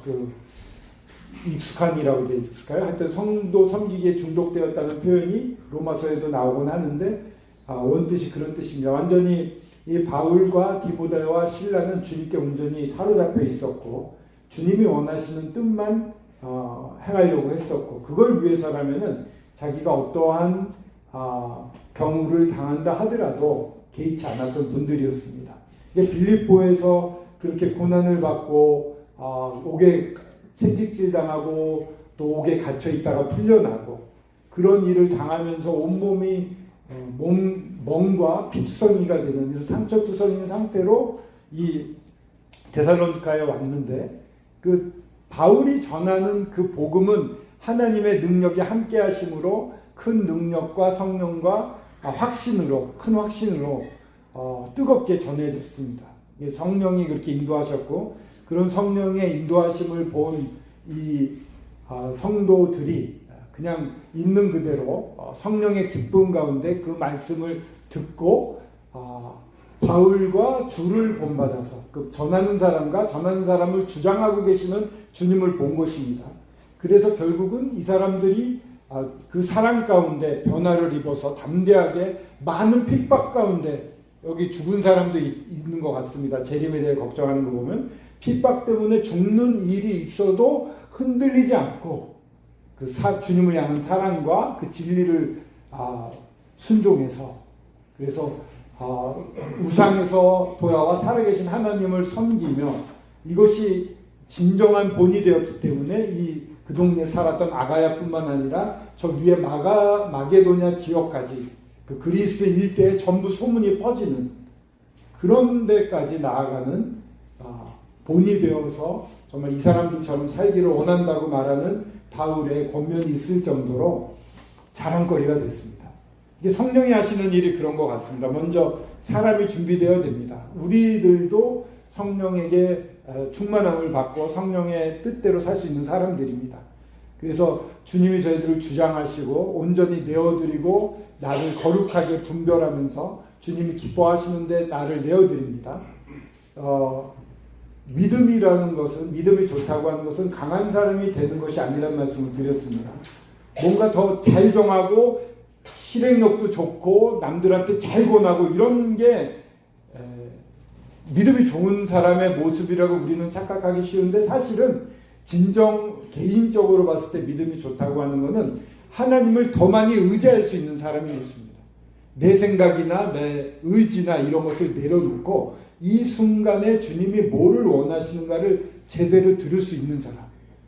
그 익숙한이라고 해야 익숙해요. 하여튼 성도 섬기기에 중독되었다는 표현이 로마서에도 나오곤 하는데 원뜻이 그런 뜻입니다. 완전히 이 바울과 디모데와 실라는 주님께 온전히 사로잡혀 있었고 주님이 원하시는 뜻만 행하려고 했었고 그걸 위해서라면은 자기가 어떠한 경우를 당한다 하더라도 개의치 않았던 분들이었습니다. 빌립보에서 그렇게 고난을 받고 옥에 채찍질 당하고 또 옥에 갇혀 있다가 풀려나고 그런 일을 당하면서 온몸이 멍과 핏성이가 되는 상처투성인 상태로 이 데살로니가에 왔는데 그 바울이 전하는 그 복음은 하나님의 능력이 함께 하심으로 큰 능력과 성령과 확신으로 큰 확신으로 뜨겁게 전해졌습니다. 성령이 그렇게 인도하셨고 그런 성령의 인도하심을 본 이 성도들이 그냥 있는 그대로 성령의 기쁨 가운데 그 말씀을 듣고 바울과 주를 본받아서 그 전하는 사람과 전하는 사람을 주장하고 계시는 주님을 본 것입니다. 그래서 결국은 이 사람들이 그 사랑 가운데 변화를 입어서 담대하게 많은 핍박 가운데 여기 죽은 사람도 있는 것 같습니다. 재림에 대해 걱정하는 거 보면 핍박 때문에 죽는 일이 있어도 흔들리지 않고 그 주님을 향한 사랑과 그 진리를 순종해서 그래서 우상에서 돌아와 살아계신 하나님을 섬기며 이것이 진정한 본이 되었기 때문에 그 동네에 살았던 아가야뿐만 아니라 저 위에 마게도냐 지역까지 그 그리스 일대에 전부 소문이 퍼지는 그런 데까지 나아가는 본이 되어서 정말 이 사람들처럼 살기를 원한다고 말하는 바울의 권면이 있을 정도로 자랑거리가 됐습니다. 이게 성령이 하시는 일이 그런 것 같습니다. 먼저 사람이 준비되어야 됩니다. 우리들도 성령에게 충만함을 받고 성령의 뜻대로 살 수 있는 사람들입니다. 그래서 주님이 저희들을 주장하시고 온전히 내어드리고 나를 거룩하게 분별하면서 주님이 기뻐하시는데 나를 내어드립니다. 믿음이라는 것은 믿음이 좋다고 하는 것은 강한 사람이 되는 것이 아니라는 말씀을 드렸습니다. 뭔가 더 잘 정하고 실행력도 좋고 남들한테 잘 권하고 이런 게 믿음이 좋은 사람의 모습이라고 우리는 착각하기 쉬운데 사실은 진정 개인적으로 봤을 때 믿음이 좋다고 하는 것은 하나님을 더 많이 의지할 수 있는 사람인 것입니다. 내 생각이나 내 의지나 이런 것을 내려놓고 이 순간에 주님이 뭐를 원하시는가를 제대로 들을 수 있는 사람.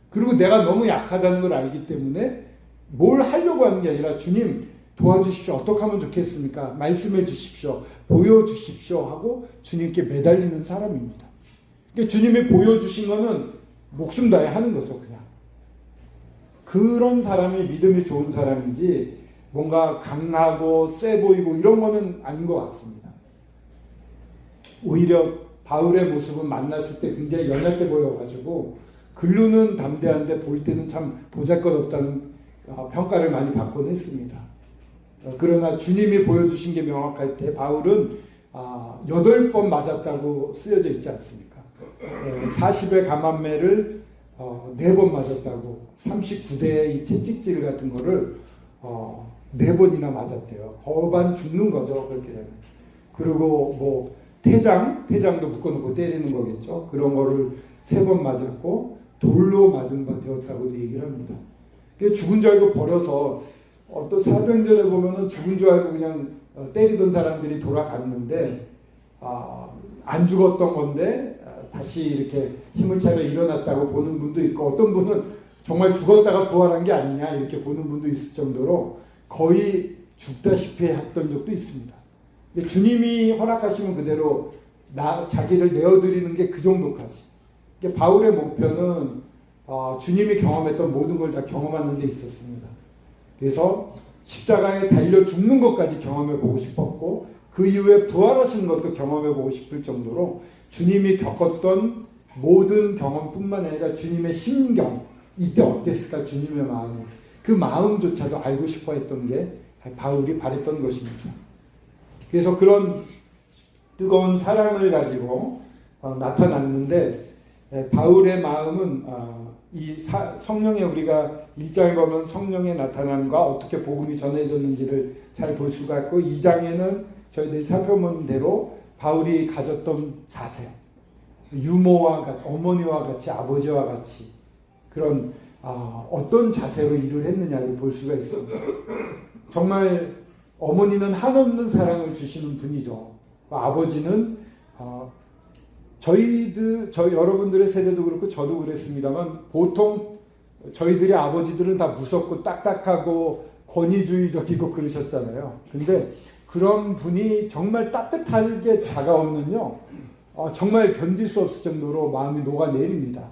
그리고 내가 너무 약하다는 걸 알기 때문에 뭘 하려고 하는 게 아니라 주님 도와주십시오. 어떻게 하면 좋겠습니까? 말씀해 주십시오. 보여주십시오. 하고 주님께 매달리는 사람입니다. 그러니까 주님이 보여주신 거는 목숨 다해 하는 거죠. 그냥. 그런 사람이 믿음이 좋은 사람이지 뭔가 강하고 세 보이고 이런 거는 아닌 것 같습니다. 오히려 바울의 모습은 만났을 때 굉장히 연약해 보여가지고 글로는 담대한데 볼 때는 참 보잘것없다는 평가를 많이 받곤 했습니다. 그러나 주님이 보여주신 게 명확할 때 바울은 8번 맞았다고 쓰여져 있지 않습니까? 40의 감암매를 4번 맞았다고 39대의 이 채찍질 같은 거를 4번이나 맞았대요. 거반 죽는 거죠. 그렇게 되면. 그리고 뭐 태장도 묶어놓고 때리는 거겠죠. 그런 거를 3번 맞았고 돌로 맞은 바 되었다고도 얘기를 합니다. 죽은 줄 알고 버려서 또 사도행전에 보면은 죽은 줄 알고 그냥 때리던 사람들이 돌아갔는데 안 죽었던 건데 다시 이렇게 힘을 차려 일어났다고 보는 분도 있고 어떤 분은 정말 죽었다가 부활한 게 아니냐 이렇게 보는 분도 있을 정도로 거의 죽다시피 했던 적도 있습니다. 주님이 허락하시면 그대로 자기를 내어드리는 게 그 정도까지. 바울의 목표는 주님이 경험했던 모든 걸 다 경험하는 데 있었습니다. 그래서 십자가에 달려 죽는 것까지 경험해 보고 싶었고 그 이후에 부활하시는 것도 경험해 보고 싶을 정도로 주님이 겪었던 모든 경험뿐만 아니라 주님의 심경, 이때 어땠을까 주님의 마음, 그 마음조차도 알고 싶어 했던 게 바울이 바랬던 것입니다. 그래서 그런 뜨거운 사랑을 가지고 나타났는데 바울의 마음은 성령의 우리가 1장에 보면 성령의 나타남과 어떻게 복음이 전해졌는지를 잘 볼 수가 있고 2장에는 저희들이 살펴본 대로 바울이 가졌던 자세, 유모와 같이, 어머니와 같이, 아버지와 같이 그런 어떤 자세로 일을 했느냐를 볼 수가 있습니다. 정말 어머니는 한없는 사랑을 주시는 분이죠. 아버지는 저희 여러분들의 세대도 그렇고 저도 그랬습니다만 보통 저희들의 아버지들은 다 무섭고 딱딱하고 권위주의적이고 그러셨잖아요. 근데 그런 분이 정말 따뜻하게 다가오면요, 정말 견딜 수 없을 정도로 마음이 녹아내립니다.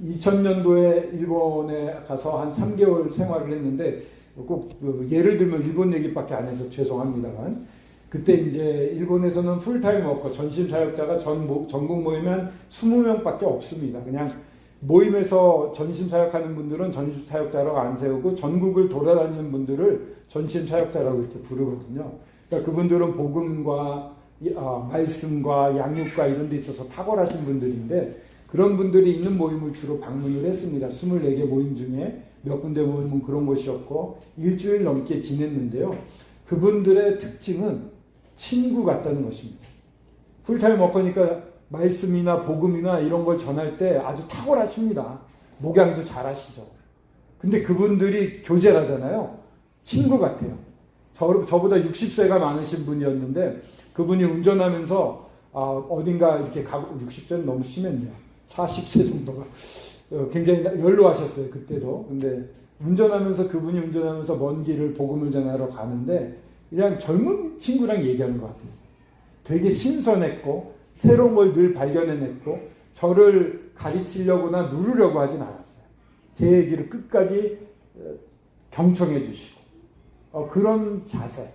2000년도에 일본에 가서 한 3개월 생활을 했는데 꼭 예를 들면 일본 얘기밖에 안 해서 죄송합니다만 그때 이제 일본에서는 풀타임 워커 전심 사역자가 전국 모임에 한 20명밖에 없습니다. 그냥 모임에서 전심 사역하는 분들은 전심 사역자라고 안 세우고 전국을 돌아다니는 분들을 전심 사역자라고 이렇게 부르거든요. 그러니까 그분들은 복음과 말씀과 양육과 이런 데 있어서 탁월하신 분들인데 그런 분들이 있는 모임을 주로 방문을 했습니다. 24개 모임 중에 몇 군데 모임은 그런 곳이었고 일주일 넘게 지냈는데요. 그분들의 특징은 친구 같다는 것입니다. 풀타임 워커니까 말씀이나 복음이나 이런 걸 전할 때 아주 탁월하십니다. 목양도 잘하시죠. 근데 그분들이 교제를 하잖아요. 친구 같아요. 저보다 60세가 많으신 분이었는데 그분이 운전하면서 어딘가 이렇게 가고 60세는 너무 심했네요. 40세 정도가 굉장히 연로하셨어요. 그때도. 근데 그분이 운전하면서 먼 길을 복음을 전하러 가는데 그냥 젊은 친구랑 얘기하는 것 같았어요. 되게 신선했고 새로운 걸 늘 발견해냈고 저를 가르치려거나 누르려고 하진 않았어요. 제 얘기를 끝까지 경청해 주시고 그런 자세,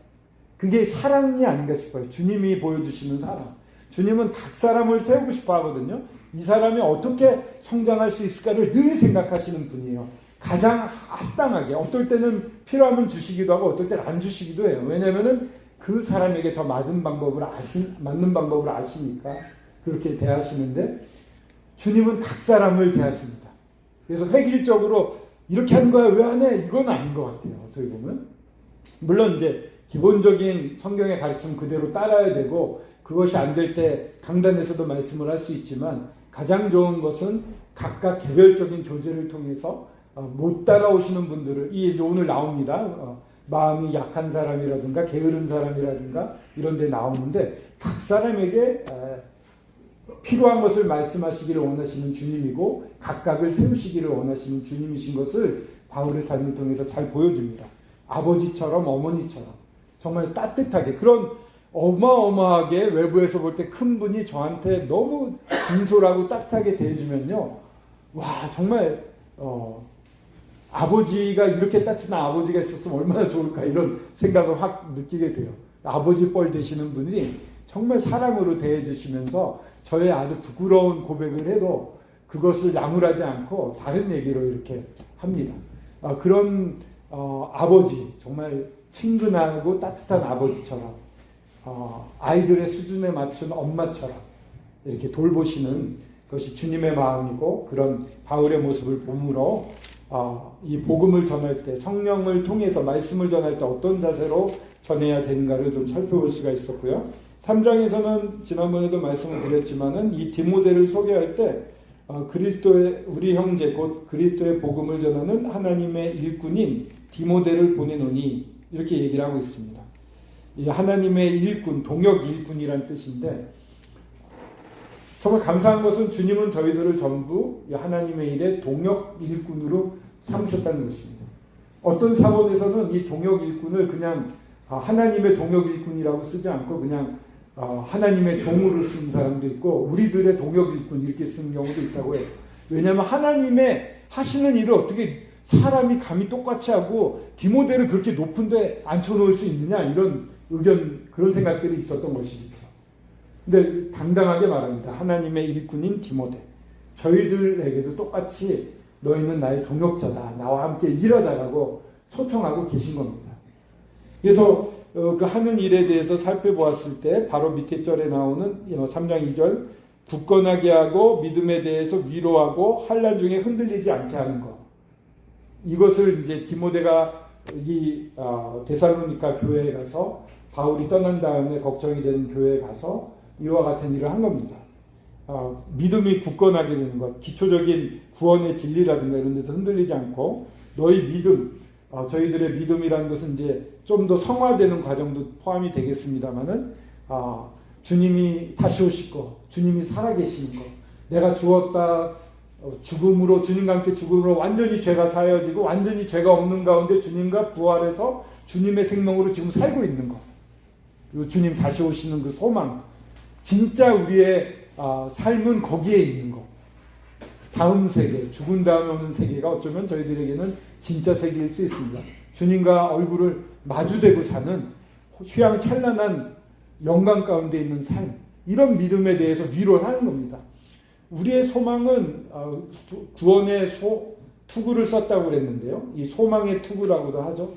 그게 사랑이 아닌가 싶어요. 주님이 보여주시는 사랑. 주님은 각 사람을 세우고 싶어 하거든요. 이 사람이 어떻게 성장할 수 있을까를 늘 생각하시는 분이에요. 가장 합당하게, 어떨 때는 필요하면 주시기도 하고 어떨 때는 안 주시기도 해요. 왜냐하면 그 사람에게 더 맞는 방법을 아시니까 그렇게 대하시는데 주님은 각 사람을 대하십니다. 그래서 획일적으로 이렇게 하는 거야 왜 안 해? 이건 아닌 것 같아요. 어떻게 보면 물론 이제 기본적인 성경의 가르침 그대로 따라야 되고 그것이 안 될 때 강단에서도 말씀을 할 수 있지만 가장 좋은 것은 각각 개별적인 교제를 통해서 못 따라오시는 분들을 이게 오늘 나옵니다. 마음이 약한 사람이라든가 게으른 사람이라든가 이런 데 나오는데 각 사람에게 필요한 것을 말씀하시기를 원하시는 주님이고 각각을 세우시기를 원하시는 주님이신 것을 바울의 삶을 통해서 잘 보여줍니다. 아버지처럼 어머니처럼 정말 따뜻하게 그런 어마어마하게 외부에서 볼 때 큰 분이 저한테 너무 진솔하고 따뜻하게 대해주면요. 와 정말 아버지가 이렇게 따뜻한 아버지가 있었으면 얼마나 좋을까 이런 생각을 확 느끼게 돼요. 아버지 뻘 되시는 분이 정말 사랑으로 대해주시면서 저의 아주 부끄러운 고백을 해도 그것을 나무라지 않고 다른 얘기로 이렇게 합니다. 그런 아버지 정말 친근하고 따뜻한 아버지처럼 아이들의 수준에 맞춘 엄마처럼 이렇게 돌보시는 것이 주님의 마음이고 그런 바울의 모습을 보므로 이 복음을 전할 때 성령을 통해서 말씀을 전할 때 어떤 자세로 전해야 되는가를 좀 살펴볼 수가 있었고요. 3장에서는 지난번에도 말씀을 드렸지만은 이 디모데를 소개할 때 그리스도의 우리 형제 곧 그리스도의 복음을 전하는 하나님의 일꾼인 디모데를 보내노니 이렇게 얘기를 하고 있습니다. 이 하나님의 일꾼, 동역 일꾼이란 뜻인데 정말 감사한 것은 주님은 저희들을 전부 하나님의 일에 동역 일꾼으로 삼으셨다는 것입니다. 어떤 사본에서는 이 동역 일꾼을 그냥 하나님의 동역 일꾼이라고 쓰지 않고 그냥 하나님의 종으로 쓰는 사람도 있고 우리들의 동역 일꾼 이렇게 쓰는 경우도 있다고 해요. 왜냐하면 하나님의 하시는 일을 어떻게 사람이 감히 똑같이 하고 디모데를 그렇게 높은 데 앉혀놓을 수 있느냐 이런 의견 그런 생각들이 있었던 것이죠. 근데 당당하게 말합니다. 하나님의 일꾼인 디모데 저희들에게도 똑같이 너희는 나의 동역자다. 나와 함께 일하자라고 초청하고 계신 겁니다. 그래서 그 하는 일에 대해서 살펴보았을 때 바로 밑에 절에 나오는 3장 2절 굳건하게 하고 믿음에 대해서 위로하고 환난 중에 흔들리지 않게 하는 것. 이것을 이제 디모데가 이 데살로니가 교회에 가서 바울이 떠난 다음에 걱정이 되는 교회에 가서 이와 같은 일을 한 겁니다. 믿음이 굳건하게 되는 것, 기초적인 구원의 진리라든가 이런 데서 흔들리지 않고 너희 믿음, 저희들의 믿음이라는 것은 이제 좀 더 성화되는 과정도 포함이 되겠습니다만은 주님이 다시 오실 것, 주님이 살아계시는 것, 내가 죽었다 죽음으로 주님과 함께 죽음으로 완전히 죄가 사여지고 완전히 죄가 없는 가운데 주님과 부활해서 주님의 생명으로 지금 살고 있는 것, 그리고 주님 다시 오시는 그 소망, 진짜 우리의 삶은 거기에 있는 것. 다음 세계, 죽은 다음에 오는 세계가 어쩌면 저희들에게는 진짜 세계일 수 있습니다. 주님과 얼굴을 마주대고 사는 휘황찬란한 영광 가운데 있는 삶, 이런 믿음에 대해서 위로를 하는 겁니다. 우리의 소망은 구원의 투구를 썼다고 그랬는데요. 이 소망의 투구라고도 하죠.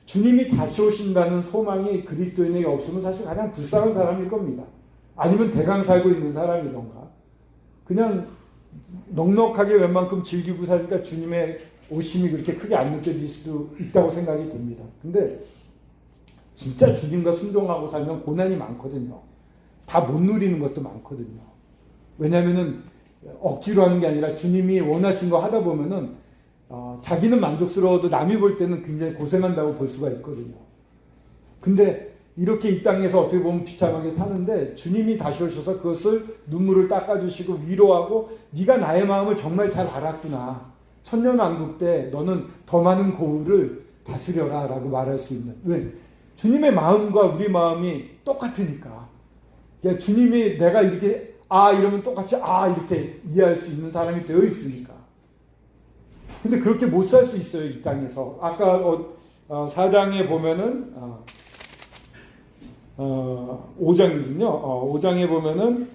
주님이 다시 오신다는 소망이 그리스도인에게 없으면 사실 가장 불쌍한 사람일 겁니다. 아니면 대강 살고 있는 사람이던가 그냥 넉넉하게 웬만큼 즐기고 사니까 주님의 오심이 그렇게 크게 안 느껴질 수도 있다고 생각이 됩니다. 근데 진짜 주님과 순종하고 살면 고난이 많거든요. 다 못 누리는 것도 많거든요. 왜냐하면은 억지로 하는 게 아니라 주님이 원하신 거 하다 보면은 자기는 만족스러워도 남이 볼 때는 굉장히 고생한다고 볼 수가 있거든요. 근데 이렇게 이 땅에서 어떻게 보면 비참하게 사는데 주님이 다시 오셔서 그것을 눈물을 닦아주시고 위로하고 네가 나의 마음을 정말 잘 알았구나. 천년왕국 때 너는 더 많은 고울을 다스려라 라고 말할 수 있는. 왜? 주님의 마음과 우리 마음이 똑같으니까. 그러니까 주님이 내가 이렇게 이러면 똑같이 이렇게 이해할 수 있는 사람이 되어 있으니까. 근데 그렇게 못 살 수 있어요, 이 땅에서. 아까 4장에 보면은 5장이거든요. 5장에 보면은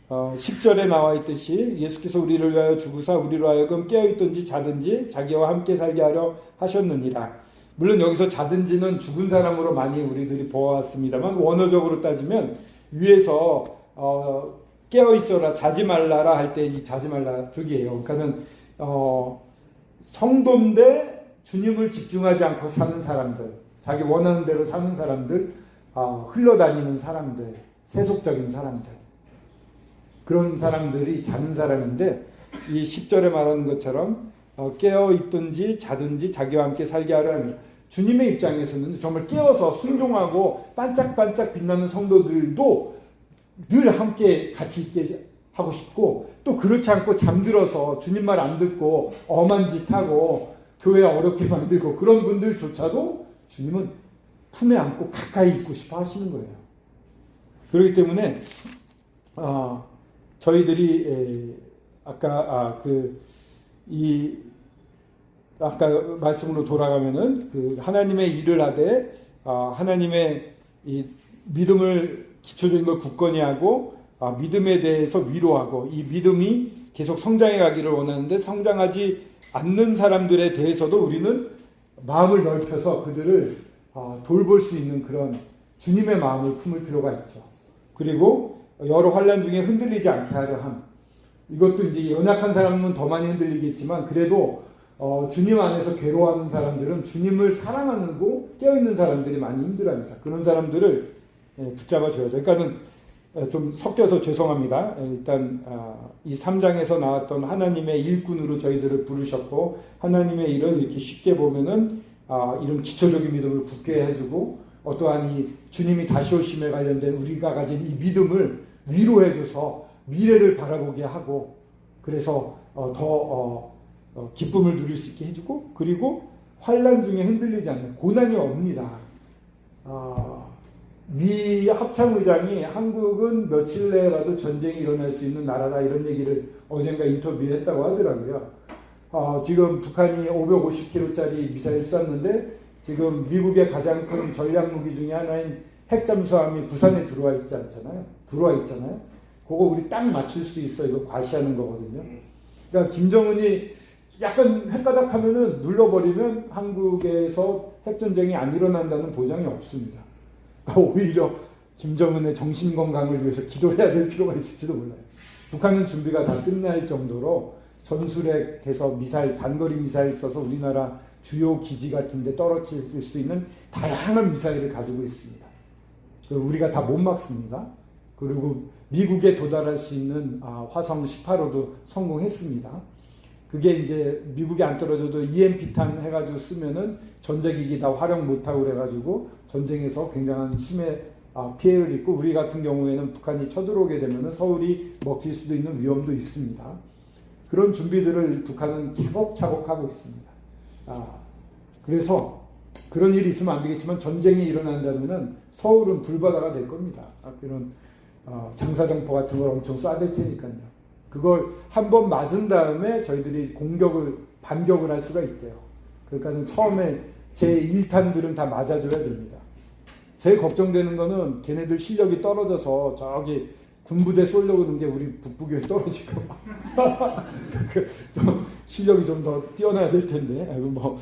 10절에 나와 있듯이 예수께서 우리를 위하여 죽으사 우리로 하여금 깨어있든지 자든지 자기와 함께 살게 하려 하셨느니라. 물론 여기서 자든지는 죽은 사람으로 많이 우리들이 보았습니다만 원어적으로 따지면 위에서 깨어있어라 자지 말라라 할 때 이 자지 말라 쪽이에요. 그러니까는 성도인데 주님을 집중하지 않고 사는 사람들, 자기 원하는 대로 사는 사람들, 흘러다니는 사람들, 세속적인 사람들, 그런 사람들이 자는 사람인데 이 10절에 말하는 것처럼 깨어있든지 자든지 자기와 함께 살게 하라는, 주님의 입장에서는 정말 깨어서 순종하고 반짝반짝 빛나는 성도들도 늘 함께 같이 있게 하고 싶고, 또 그렇지 않고 잠들어서 주님 말 안 듣고 엄한 짓 하고 교회 어렵게 만들고 그런 분들조차도 주님은 품에 안고 가까이 있고 싶어 하시는 거예요. 그렇기 때문에 저희들이 아까 아까 말씀으로 돌아가면은 그 하나님의 일을 하되 하나님의 이 믿음을 기초적인 걸 굳건히 하고 믿음에 대해서 위로하고, 이 믿음이 계속 성장해 가기를 원하는데 성장하지 않는 사람들에 대해서도 우리는 마음을 넓혀서 그들을 돌볼 수 있는 그런 주님의 마음을 품을 필요가 있죠. 그리고 여러 환난 중에 흔들리지 않게 하려 함. 이것도 이제 연약한 사람은 더 많이 흔들리겠지만 그래도 주님 안에서 괴로워하는 사람들은 주님을 사랑하고 깨어있는 사람들이 많이 힘들어합니다. 그런 사람들을 붙잡아 줘야죠. 그러니까는 좀 섞여서 죄송합니다. 일단 이 3장에서 나왔던 하나님의 일꾼으로 저희들을 부르셨고, 하나님의 일은 이렇게 쉽게 보면은 이런 기초적인 믿음을 굳게 해주고, 어떠한 이 주님이 다시 오심에 관련된 우리가 가진 이 믿음을 위로해줘서 미래를 바라보게 하고, 그래서 더 기쁨을 누릴 수 있게 해주고, 그리고 환난 중에 흔들리지 않는, 고난이 옵니다. 미 합참의장이 한국은 며칠 내라도 전쟁이 일어날 수 있는 나라다 이런 얘기를 어젠가 인터뷰에 했다고 하더라고요. 지금 북한이 550km짜리 미사일 쐈는데 지금 미국의 가장 큰 전략무기 중에 하나인 핵잠수함이 부산에 들어와 있잖아요. 그거 우리 딱 맞출 수 있어. 이거 과시하는 거거든요. 그러니까 김정은이 약간 헷가닥하면은 눌러버리면 한국에서 핵전쟁이 안 일어난다는 보장이 없습니다. 그러니까 오히려 김정은의 정신 건강을 위해서 기도해야 될 필요가 있을지도 몰라요. 북한은 준비가 다 끝날 정도로 전술핵해서 미사일, 단거리 미사일 써서 우리나라 주요 기지 같은 데 떨어질 수 있는 다양한 미사일을 가지고 있습니다. 우리가 다 못 막습니다. 그리고 미국에 도달할 수 있는 화성 18호도 성공했습니다. 그게 이제 미국에 안 떨어져도 EMP탄 해가지고 쓰면은 전자기기 다 활용 못하고 그래가지고 전쟁에서 굉장한 피해를 입고 우리 같은 경우에는 북한이 쳐들어오게 되면은 서울이 먹힐 수도 있는 위험도 있습니다. 그런 준비들을 북한은 차곡차곡 하고 있습니다. 그래서 그런 일이 있으면 안 되겠지만 전쟁이 일어난다면은 서울은 불바다가 될 겁니다. 그런 장사정포 같은 걸 엄청 쏴댈 테니까요. 그걸 한번 맞은 다음에 저희들이 반격을 할 수가 있대요. 그러니까 처음에 제 1탄들은 다 맞아줘야 됩니다. 제일 걱정되는 거는 걔네들 실력이 떨어져서 저기 군부대 쏠려고 든 게 우리 북부교에 떨어질까 봐. 실력이 좀 더 뛰어나야 될 텐데. 뭐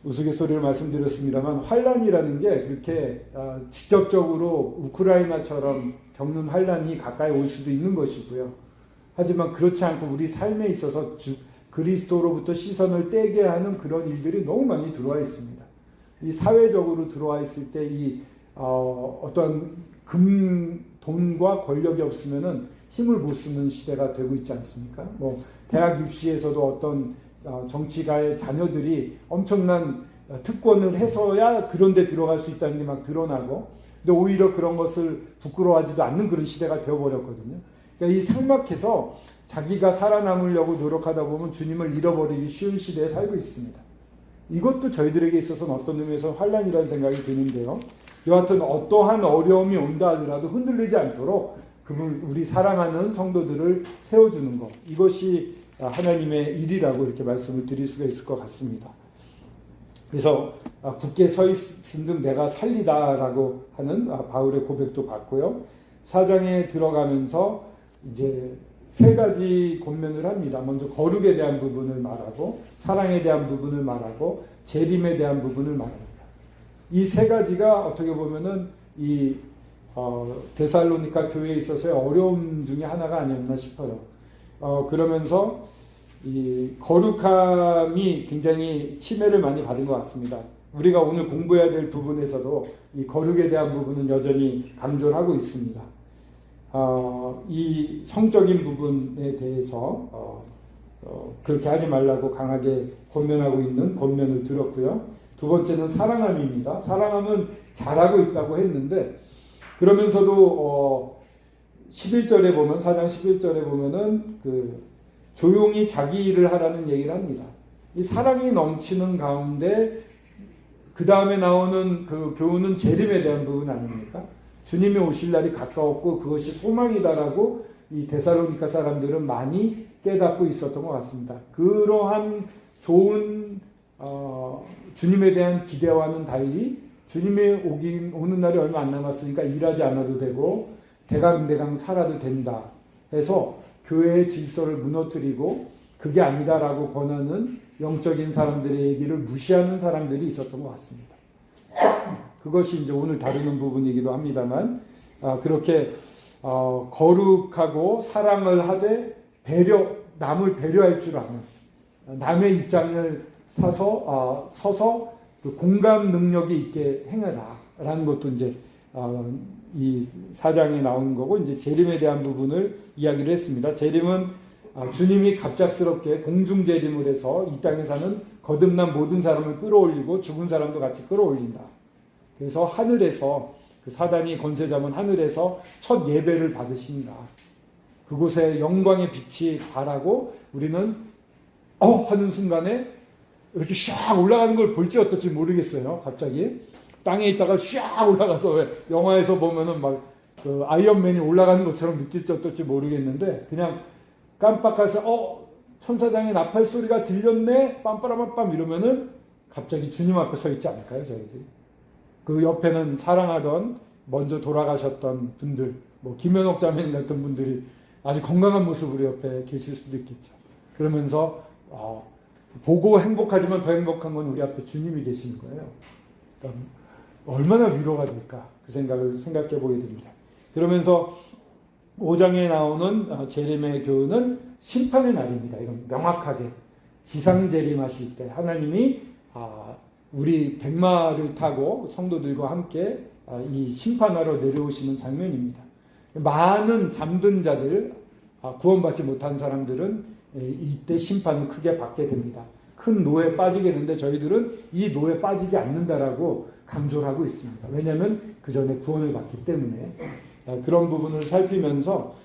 우스갯소리를 말씀드렸습니다만 환란이라는 게 그렇게 직접적으로 우크라이나처럼 겪는 환란이 가까이 올 수도 있는 것이고요. 하지만 그렇지 않고 우리 삶에 있어서 그리스도로부터 시선을 떼게 하는 그런 일들이 너무 많이 들어와 있습니다. 이 사회적으로 들어와 있을 때 이 어떤 돈과 권력이 없으면은 힘을 못 쓰는 시대가 되고 있지 않습니까? 뭐 대학 입시에서도 어떤 정치가의 자녀들이 엄청난 특권을 해서야 그런 데 들어갈 수 있다는 게 막 드러나고, 근데 오히려 그런 것을 부끄러워하지도 않는 그런 시대가 되어버렸거든요. 그러니까 이 삭막해서 자기가 살아남으려고 노력하다 보면 주님을 잃어버리기 쉬운 시대에 살고 있습니다. 이것도 저희들에게 있어서는 어떤 의미에서 환란이라는 생각이 드는데요. 여하튼 어떠한 어려움이 온다 하더라도 흔들리지 않도록 우리 사랑하는 성도들을 세워주는 것, 이것이 하나님의 일이라고 이렇게 말씀을 드릴 수가 있을 것 같습니다. 그래서 굳게 서 있은 내가 살리다라고 하는 바울의 고백도 봤고요. 4장에 들어가면서 이제 세 가지 권면을 합니다. 먼저 거룩에 대한 부분을 말하고, 사랑에 대한 부분을 말하고, 재림에 대한 부분을 말합니다. 이 세 가지가 어떻게 보면은 이 데살로니가 교회에 있어서의 어려움 중에 하나가 아니었나 싶어요. 그러면서 이 거룩함이 굉장히 침해를 많이 받은 것 같습니다. 우리가 오늘 공부해야 될 부분에서도 이 거룩에 대한 부분은 여전히 강조를 하고 있습니다. 이 성적인 부분에 대해서 그렇게 하지 말라고 강하게 권면하고 있는 권면을 들었고요. 두 번째는 사랑함입니다. 사랑함은 잘하고 있다고 했는데, 그러면서도 11절에 보면, 4장 11절에 보면은 조용히 자기 일을 하라는 얘기를 합니다. 이 사랑이 넘치는 가운데 그 다음에 나오는 그 교훈은 재림에 대한 부분 아닙니까? 주님이 오실 날이 가까웠고 그것이 소망이다라고 이 데살로니가 사람들은 많이 깨닫고 있었던 것 같습니다. 그러한 좋은 주님에 대한 기대와는 달리 주님이 오는 날이 얼마 안 남았으니까 일하지 않아도 되고 대강대강 살아도 된다 해서 교회의 질서를 무너뜨리고 그게 아니다라고 권하는 영적인 사람들의 얘기를 무시하는 사람들이 있었던 것 같습니다. 그것이 이제 오늘 다루는 부분이기도 합니다만, 그렇게 거룩하고 사랑을 하되 남을 배려할 줄 아는, 남의 입장을 서서 그 공감 능력이 있게 행하라라는 것도 이제 이 4장에 나오는 거고, 이제 재림에 대한 부분을 이야기를 했습니다. 재림은 주님이 갑작스럽게 공중 재림을 해서 이 땅에 사는 거듭난 모든 사람을 끌어올리고 죽은 사람도 같이 끌어올린다. 그래서 하늘에서 그 사단이 권세 잡은 하늘에서 첫 예배를 받으신다. 그곳에 영광의 빛이 발하고 우리는 하는 순간에 이렇게 샥 올라가는 걸 볼지 어떨지 모르겠어요. 갑자기 땅에 있다가 샥 올라가서, 왜 영화에서 보면은 막 그 아이언맨이 올라가는 것처럼 느낄지 어떨지 모르겠는데, 그냥 깜빡해서 천사장의 나팔 소리가 들렸네 빰빠라빰빰 이러면은 갑자기 주님 앞에 서 있지 않을까요, 저희들이? 그 옆에는 사랑하던 먼저 돌아가셨던 분들, 뭐 김현옥 자매님 같은 분들이 아주 건강한 모습으로 옆에 계실 수도 있겠죠. 그러면서 보고 행복하지만 더 행복한 건 우리 앞에 주님이 계시는 거예요. 그러니까 얼마나 위로가 될까 그 생각을 생각해 보게 됩니다. 그러면서 5장에 나오는 재림의 교훈은 심판의 날입니다. 이건 명확하게 지상 재림하실 때 하나님이 우리 백마를 타고 성도들과 함께 이 심판하러 내려오시는 장면입니다. 많은 잠든 자들, 구원받지 못한 사람들은 이때 심판을 크게 받게 됩니다. 큰 노에 빠지게 되는데 저희들은 이 노에 빠지지 않는다라고 강조를 하고 있습니다. 왜냐하면 그 전에 구원을 받기 때문에. 그런 부분을 살피면서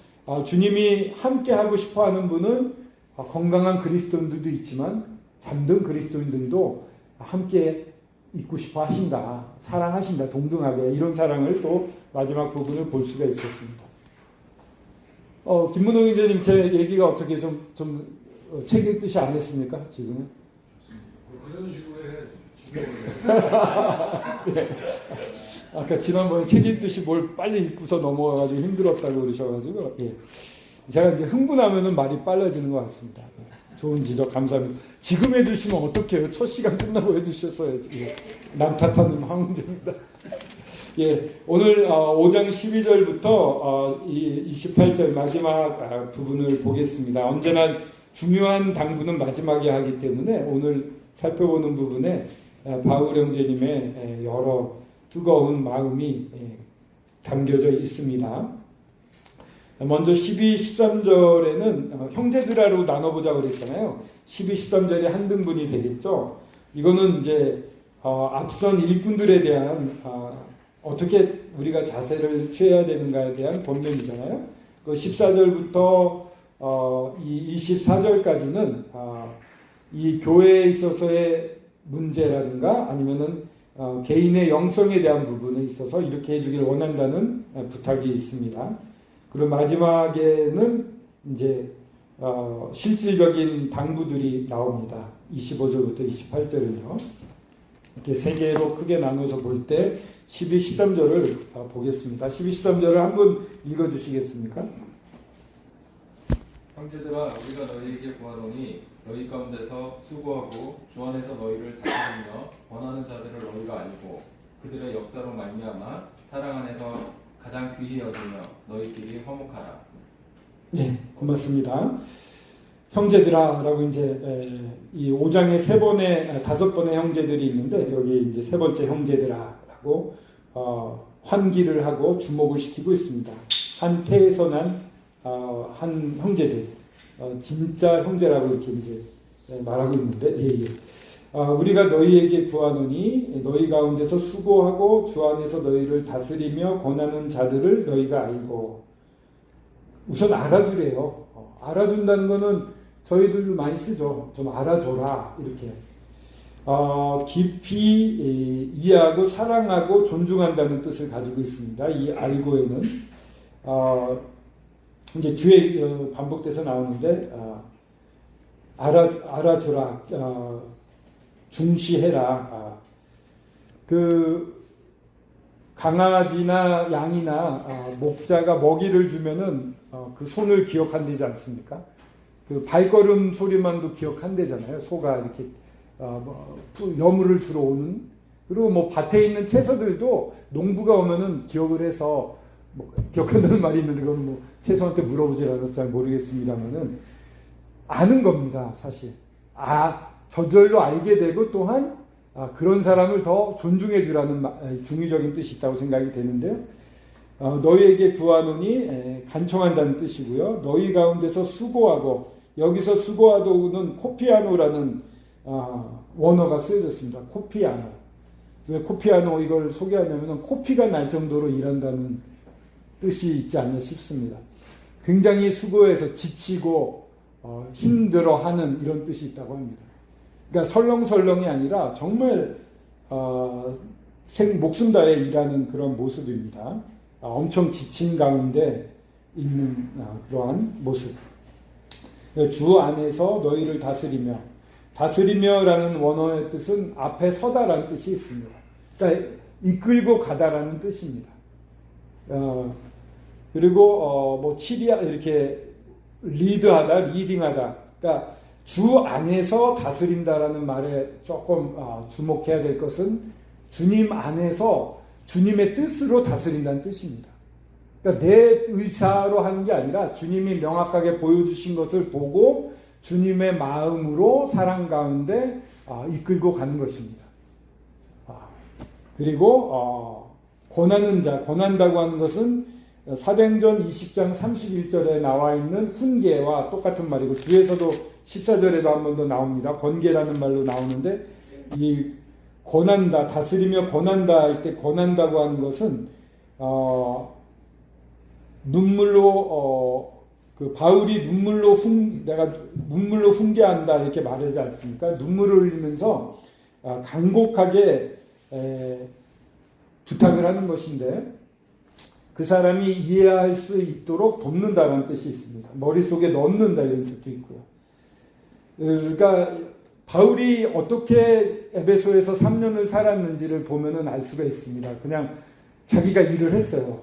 주님이 함께 하고 싶어하는 분은 건강한 그리스도인들도 있지만 잠든 그리스도인들도 함께 있고 싶어 하신다, 사랑하신다, 동등하게 이런 사랑을 또 마지막 부분을 볼 수가 있었습니다. 김문호 형제님 제 얘기가 어떻게 좀 책 읽듯이 안 했습니까? 지금은? 그런 식으로 해. 네. 아까 지난번에 책 읽듯이 뭘 빨리 읽고서 넘어가가지고 힘들었다고 그러셔가지고 예. 제가 이제 흥분하면은 말이 빨라지는 것 같습니다. 좋은 지적 감사합니다. 지금 해주시면 어떡해요? 첫 시간 끝나고 해주셨어야지. 예. 남 탓하는 황문재입니다. 예, 오늘 5장 12절부터 28절 마지막 부분을 보겠습니다. 언제나 중요한 당부는 마지막에 하기 때문에 오늘 살펴보는 부분에 바울 형제님의 여러 뜨거운 마음이 담겨져 있습니다. 먼저 12, 13절에는 형제들아로 나눠보자고 그랬잖아요. 12, 13절이 한 등분이 되겠죠. 이거는 이제 앞선 일꾼들에 대한 어떻게 우리가 자세를 취해야 되는가에 대한 본문이잖아요. 그 14절부터 이 24절까지는 이 교회에 있어서의 문제라든가 아니면은 개인의 영성에 대한 부분에 있어서 이렇게 해주길 원한다는 부탁이 있습니다. 그리고 마지막에는 이제 실질적인 당부들이 나옵니다. 25절부터 28절은요. 이렇게 세 개로 크게 나눠서 볼 때 12, 13절을 보겠습니다. 12, 13절을 한번 읽어주시겠습니까? 형제들아 우리가 너희에게 구하노니 너희 가운데서 수고하고 주 안에서 너희를 다스리며 권하는 자들을 너희가 알고 그들의 역사로 말미암아 사랑 안에서 가장 귀히 여기며 너희끼리 화목하라. 네, 고맙습니다. 형제들아라고 이제 이 5장에 5번의 형제들이 있는데 여기 이제 세 번째 형제들아라고 환기를 하고 주목을 시키고 있습니다. 한 태에서 난 한 형제들, 진짜 형제라고 이렇게 이제 말하고 있는데, 우리가 너희에게 구하노니 너희 가운데서 수고하고 주 안에서 너희를 다스리며 권하는 자들을 너희가 알고, 우선 알아주래요. 알아준다는 거는 저희들도 많이 쓰죠. 좀 알아줘라 이렇게. 깊이 이해하고 사랑하고 존중한다는 뜻을 가지고 있습니다. 이 알고에는 이제 뒤에 반복돼서 나오는데 알아주라, 중시해라. 그 강아지나 양이나 목자가 먹이를 주면은 그 손을 기억한대지 않습니까? 그 발걸음 소리만도 기억한대잖아요. 소가 이렇게 여물을 주러 오는. 그리고 뭐 밭에 있는 채소들도 농부가 오면은 기억을 해서 기억한다는 말이 있는데 그건 뭐 채소한테 물어보질 않아서 잘 모르겠습니다만은 아는 겁니다, 사실. 저절로 알게 되고 또한 그런 사람을 더 존중해 주라는 중의적인 뜻이 있다고 생각이 되는데요. 너희에게 구하노니 간청한다는 뜻이고요. 너희 가운데서 수고하고, 여기서 수고하도는 코피아노라는 원어가 쓰여졌습니다. 코피아노. 왜 코피아노 이걸 소개하냐면 코피가 날 정도로 일한다는 뜻이 있지 않나 싶습니다. 굉장히 수고해서 지치고 힘들어하는 이런 뜻이 있다고 합니다. 그러니까 설렁설렁이 아니라 정말 목숨 다해 일하는 그런 모습입니다. 엄청 지친 가운데 있는 그러한 모습. 주 안에서 너희를 다스리며라는 원어의 뜻은 앞에 서다라는 뜻이 있습니다. 그러니까 이끌고 가다라는 뜻입니다. 그리고 뭐 치리아 이렇게 리딩하다. 그러니까 주 안에서 다스린다라는 말에 조금 주목해야 될 것은 주님 안에서 주님의 뜻으로 다스린다는 뜻입니다. 그러니까 내 의사로 하는 게 아니라 주님이 명확하게 보여주신 것을 보고 주님의 마음으로 사랑 가운데 이끌고 가는 것입니다. 그리고 권하는 자, 권한다고 하는 것은 사도행전 20장 31절에 나와 있는 훈계와 똑같은 말이고 뒤에서도 14절에도 한 번 더 나옵니다. 권계라는 말로 나오는데 이 권한다, 다스리며 권한다 할 때 권한다고 하는 것은 눈물로 그 바울이 내가 눈물로 훈계한다 이렇게 말하지 않습니까? 눈물을 흘리면서 간곡하게 부탁을 하는 것인데 그 사람이 이해할 수 있도록 돕는다는 뜻이 있습니다. 머릿속에 넣는다 이런 뜻도 있고요. 그러니까 바울이 어떻게 에베소에서 3년을 살았는지를 보면은 알 수가 있습니다. 그냥 자기가 일을 했어요.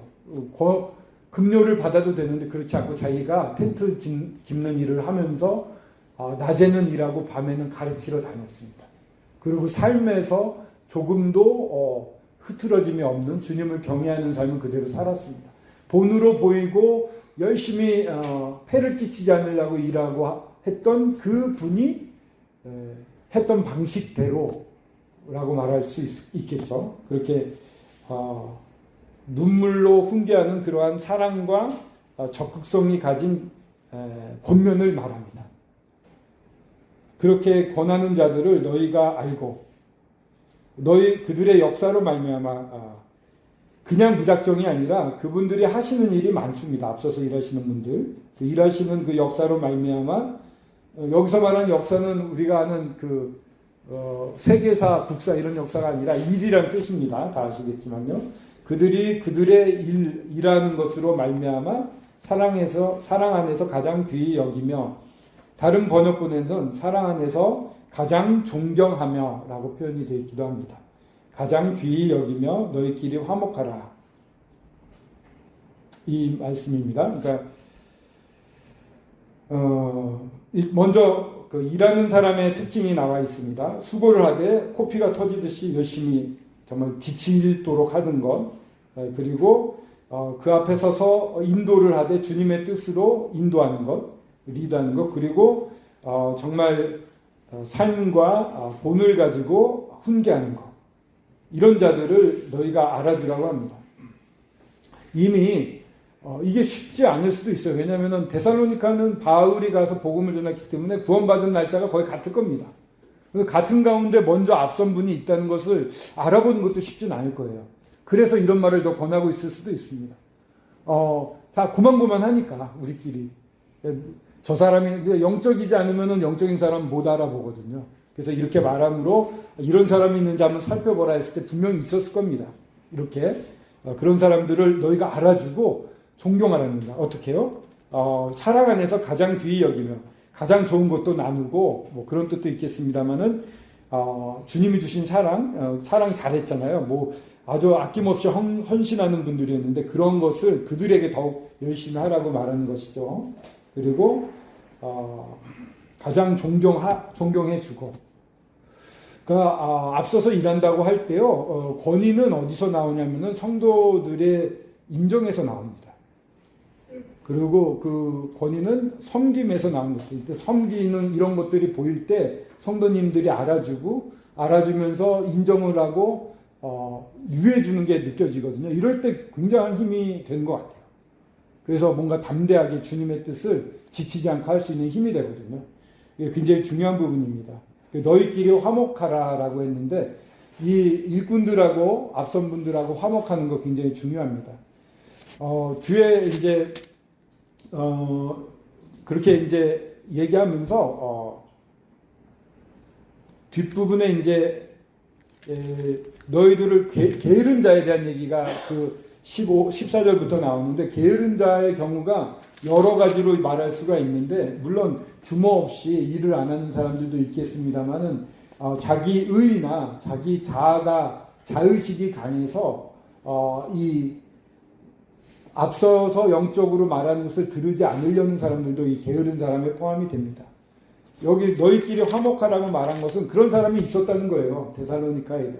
급료를 받아도 되는데 그렇지 않고 자기가 텐트 깁는 일을 하면서 낮에는 일하고 밤에는 가르치러 다녔습니다. 그리고 삶에서 조금도 흐트러짐이 없는 주님을 경외하는 삶을 그대로 살았습니다. 본으로 보이고 열심히 폐를 끼치지 않으려고 일하고 했던 그 분이 했던 방식대로라고 말할 수 있겠죠. 그렇게 눈물로 훈계하는 그러한 사랑과 적극성이 가진 권면을 말합니다. 그렇게 권하는 자들을 너희가 알고 그들의 역사로 말미암아 그냥 무작정이 아니라 그분들이 하시는 일이 많습니다. 앞서서 일하시는 분들 일하시는 그 역사로 말미암아 여기서 말하는 역사는 우리가 아는 그 세계사, 국사 이런 역사가 아니라 일이란 뜻입니다. 다 아시겠지만요. 그들이 그들의 일하는 것으로 말미암아 사랑 안에서 가장 귀히 여기며 다른 번역본에서는 사랑 안에서 가장 존경하며 라고 표현이 되어 있기도 합니다. 가장 귀히 여기며 너희끼리 화목하라. 이 말씀입니다. 그러니까 먼저 그 일하는 사람의 특징이 나와 있습니다. 수고를 하되 코피가 터지듯이 열심히 정말 지치도록 하는 것, 그리고 그 앞에 서서 인도를 하되 주님의 뜻으로 인도하는 것, 리드하는 것, 그리고 정말 삶과 본을 가지고 훈계하는 것, 이런 자들을 너희가 알아주라고 합니다. 이미 이게 쉽지 않을 수도 있어요. 왜냐하면 데살로니카는 바울이 가서 복음을 전했기 때문에 구원받은 날짜가 거의 같을 겁니다. 같은 가운데 먼저 앞선 분이 있다는 것을 알아보는 것도 쉽진 않을 거예요. 그래서 이런 말을 더 권하고 있을 수도 있습니다. 다 고만고만하니까 우리끼리 저 사람이 영적이지 않으면 영적인 사람 못 알아보거든요. 그래서 이렇게 말함으로 이런 사람이 있는지 한번 살펴보라 했을 때 분명히 있었을 겁니다. 이렇게 그런 사람들을 너희가 알아주고 존경하라는 겁니다. 어떻게 해요? 사랑 안에서 가장 귀히 여기며 가장 좋은 것도 나누고 뭐 그런 뜻도 있겠습니다만은 주님이 주신 사랑 잘했잖아요. 뭐 아주 아낌없이 헌신하는 분들이었는데 그런 것을 그들에게 더욱 열심히 하라고 말하는 것이죠. 그리고 가장 존경해주고. 그러니까 앞서서 일한다고 할 때요. 권위는 어디서 나오냐면은 성도들의 인정에서 나옵니다. 그리고 그 권위는 섬김에서 나온 것들. 섬기는 이런 것들이 보일 때 성도님들이 알아주면서 인정을 하고 유해주는 게 느껴지거든요. 이럴 때 굉장한 힘이 되는 것 같아요. 그래서 뭔가 담대하게 주님의 뜻을 지치지 않고 할 수 있는 힘이 되거든요. 이게 굉장히 중요한 부분입니다. 너희끼리 화목하라라고 했는데 이 일꾼들하고 앞선 분들하고 화목하는 거 굉장히 중요합니다. 뒤에 이제 그렇게 이제 얘기하면서 뒷부분에 이제 너희들을 게으른 자에 대한 얘기가 그 14절부터 나오는데 게으른 자의 경우가 여러 가지로 말할 수가 있는데 물론 규모 없이 일을 안 하는 사람들도 있겠습니다만은 자기 의나 자기 자의식이 강해서 이 앞서서 영적으로 말하는 것을 들으지 않으려는 사람들도 이 게으른 사람에 포함이 됩니다. 여기 너희끼리 화목하라고 말한 것은 그런 사람이 있었다는 거예요. 데살로니카에도.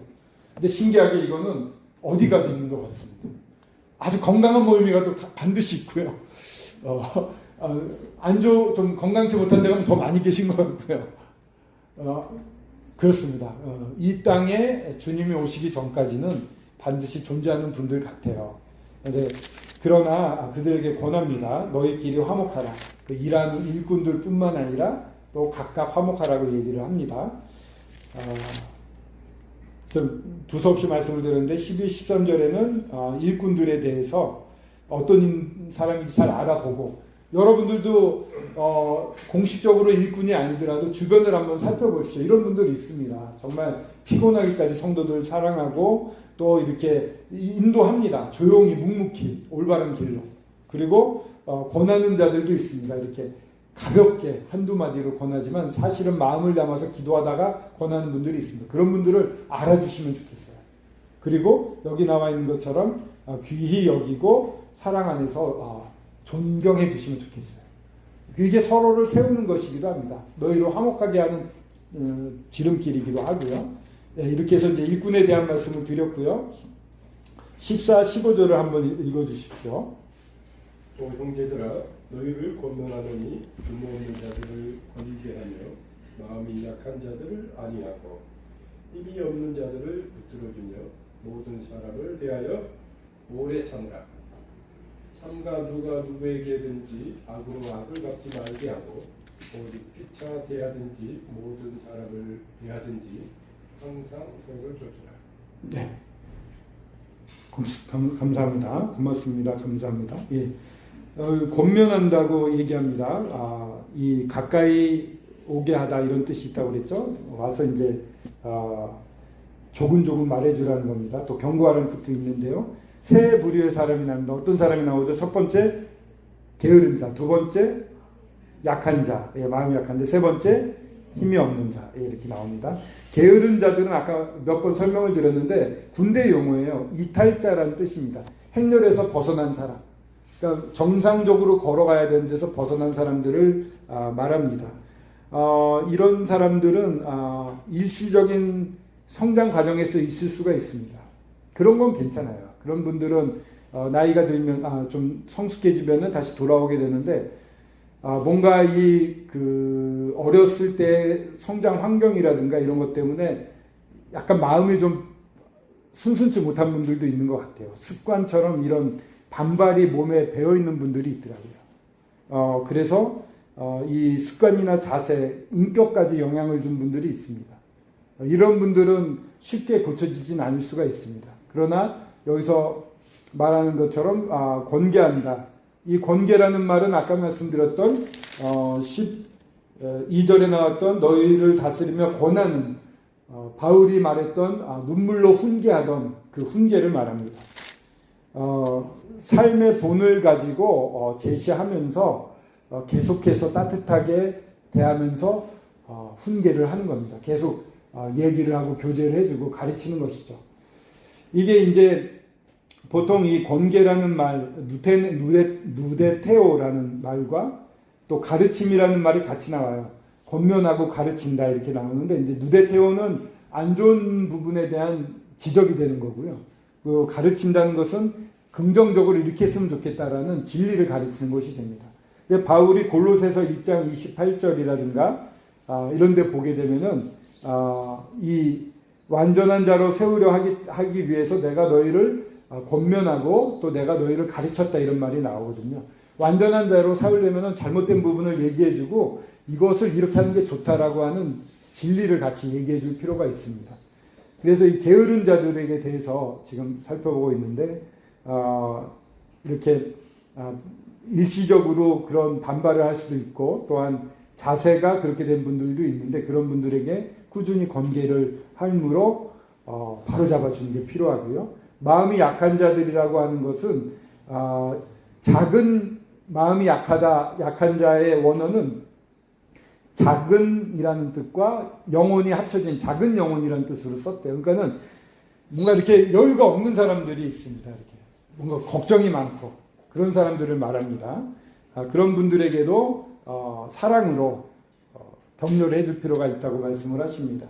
근데 신기하게 이거는 어디 가도 있는 것 같습니다. 아주 건강한 모임이 가도 반드시 있고요. 좀 건강치 못한 데가 더 많이 계신 것 같고요. 그렇습니다. 이 땅에 주님이 오시기 전까지는 반드시 존재하는 분들 같아요. 그러나 그들에게 권합니다. 너희끼리 화목하라. 그 일하는 일꾼들 뿐만 아니라 또 각각 화목하라고 얘기를 합니다. 좀 두서없이 말씀을 드렸는데 12, 13절에는 일꾼들에 대해서 어떤 사람인지 잘 알아보고, 여러분들도 공식적으로 일꾼이 아니더라도 주변을 한번 살펴보십시오. 이런 분들이 있습니다. 정말 피곤하기까지 성도들 사랑하고 또 이렇게 인도합니다. 조용히 묵묵히 올바른 길로. 그리고 권하는 자들도 있습니다. 이렇게 가볍게 한두 마디로 권하지만 사실은 마음을 담아서 기도하다가 권하는 분들이 있습니다. 그런 분들을 알아주시면 좋겠어요. 그리고 여기 나와 있는 것처럼 귀히 여기고 사랑 안에서 존경해 주시면 좋겠어요. 그게 서로를 세우는 것이기도 합니다. 너희로 화목하게 하는 지름길이기도 하고요. 이렇게 해서 이제 일꾼에 대한 말씀을 드렸고요. 14, 15절을 한번 읽어주십시오. 또 형제들아 너희를 권면하노니 부모 없는 자들을 권위게 하며 마음이 약한 자들을 안위하고 힘이 없는 자들을 붙들어주며 모든 사람을 대하여 오래 참으라. 삼가 누가 누구에게든지 악으로 악을 갚지 말게 하고 오직 피차 대하든지 모든 사람을 대하든지 항상 성을 쫓으라. 네. 감사합니다. 고맙습니다. 감사합니다. 예. 권면한다고 얘기합니다. 이 가까이 오게 하다 이런 뜻이 있다고 그랬죠. 와서 이제 조근조근 말해주라는 겁니다. 또 경고하라는 뜻도 있는데요. 세 부류의 사람이 나옵니다. 어떤 사람이 나오죠? 첫 번째 게으른 자, 두 번째 약한 자, 마음이 약한데, 세 번째 힘이 없는 자, 이렇게 나옵니다. 게으른 자들은 아까 몇 번 설명을 드렸는데 군대 용어예요. 이탈자라는 뜻입니다. 행렬에서 벗어난 사람. 그러니까 정상적으로 걸어가야 되는 데서 벗어난 사람들을 말합니다. 이런 사람들은 일시적인 성장 과정에서 있을 수가 있습니다. 그런 건 괜찮아요. 그런 분들은 나이가 들면 좀 성숙해지면 다시 돌아오게 되는데, 뭔가 어렸을 때 성장 환경이라든가 이런 것 때문에 약간 마음이 좀 순순치 못한 분들도 있는 것 같아요. 습관처럼 이런 반발이 몸에 배어 있는 분들이 있더라고요. 그래서 이 습관이나 자세, 인격까지 영향을 준 분들이 있습니다. 이런 분들은 쉽게 고쳐지진 않을 수가 있습니다. 그러나 여기서 말하는 것처럼 권계한다. 이 권계라는 말은 아까 말씀드렸던 12절에 나왔던 너희를 다스리며 권하는, 바울이 말했던 눈물로 훈계하던 그 훈계를 말합니다. 삶의 본을 가지고 제시하면서 계속해서 따뜻하게 대하면서 훈계를 하는 겁니다. 계속 얘기를 하고 교제를 해주고 가르치는 것이죠. 이게 이제 보통 이 권계라는 말, 누데테오라는 말과 또 가르침이라는 말이 같이 나와요. 권면하고 가르친다 이렇게 나오는데, 이제 누데테오는 안 좋은 부분에 대한 지적이 되는 거고요. 그 가르친다는 것은 긍정적으로 이렇게 했으면 좋겠다라는 진리를 가르치는 것이 됩니다. 근데 바울이 골로새서 1장 28절이라든가 이런 데 보게 되면은 이 완전한 자로 세우려 하기 위해서 내가 너희를 권면하고 또 내가 너희를 가르쳤다 이런 말이 나오거든요. 완전한 자로 세우려면 잘못된 부분을 얘기해주고 이것을 이렇게 하는 게 좋다라고 하는 진리를 같이 얘기해줄 필요가 있습니다. 그래서 이 게으른 자들에게 대해서 지금 살펴보고 있는데, 이렇게 일시적으로 그런 반발을 할 수도 있고, 또한 자세가 그렇게 된 분들도 있는데, 그런 분들에게 꾸준히 권계를 함으로 바로잡아주는 게 필요하고요. 마음이 약한 자들이라고 하는 것은 작은 마음이 약한 자의 원어는 작은이라는 뜻과 영혼이 합쳐진 작은 영혼이라는 뜻으로 썼대요. 그러니까는 뭔가 이렇게 여유가 없는 사람들이 있습니다. 이렇게 뭔가 걱정이 많고 그런 사람들을 말합니다. 그런 분들에게도 사랑으로 격려를 해줄 필요가 있다고 말씀을 하십니다.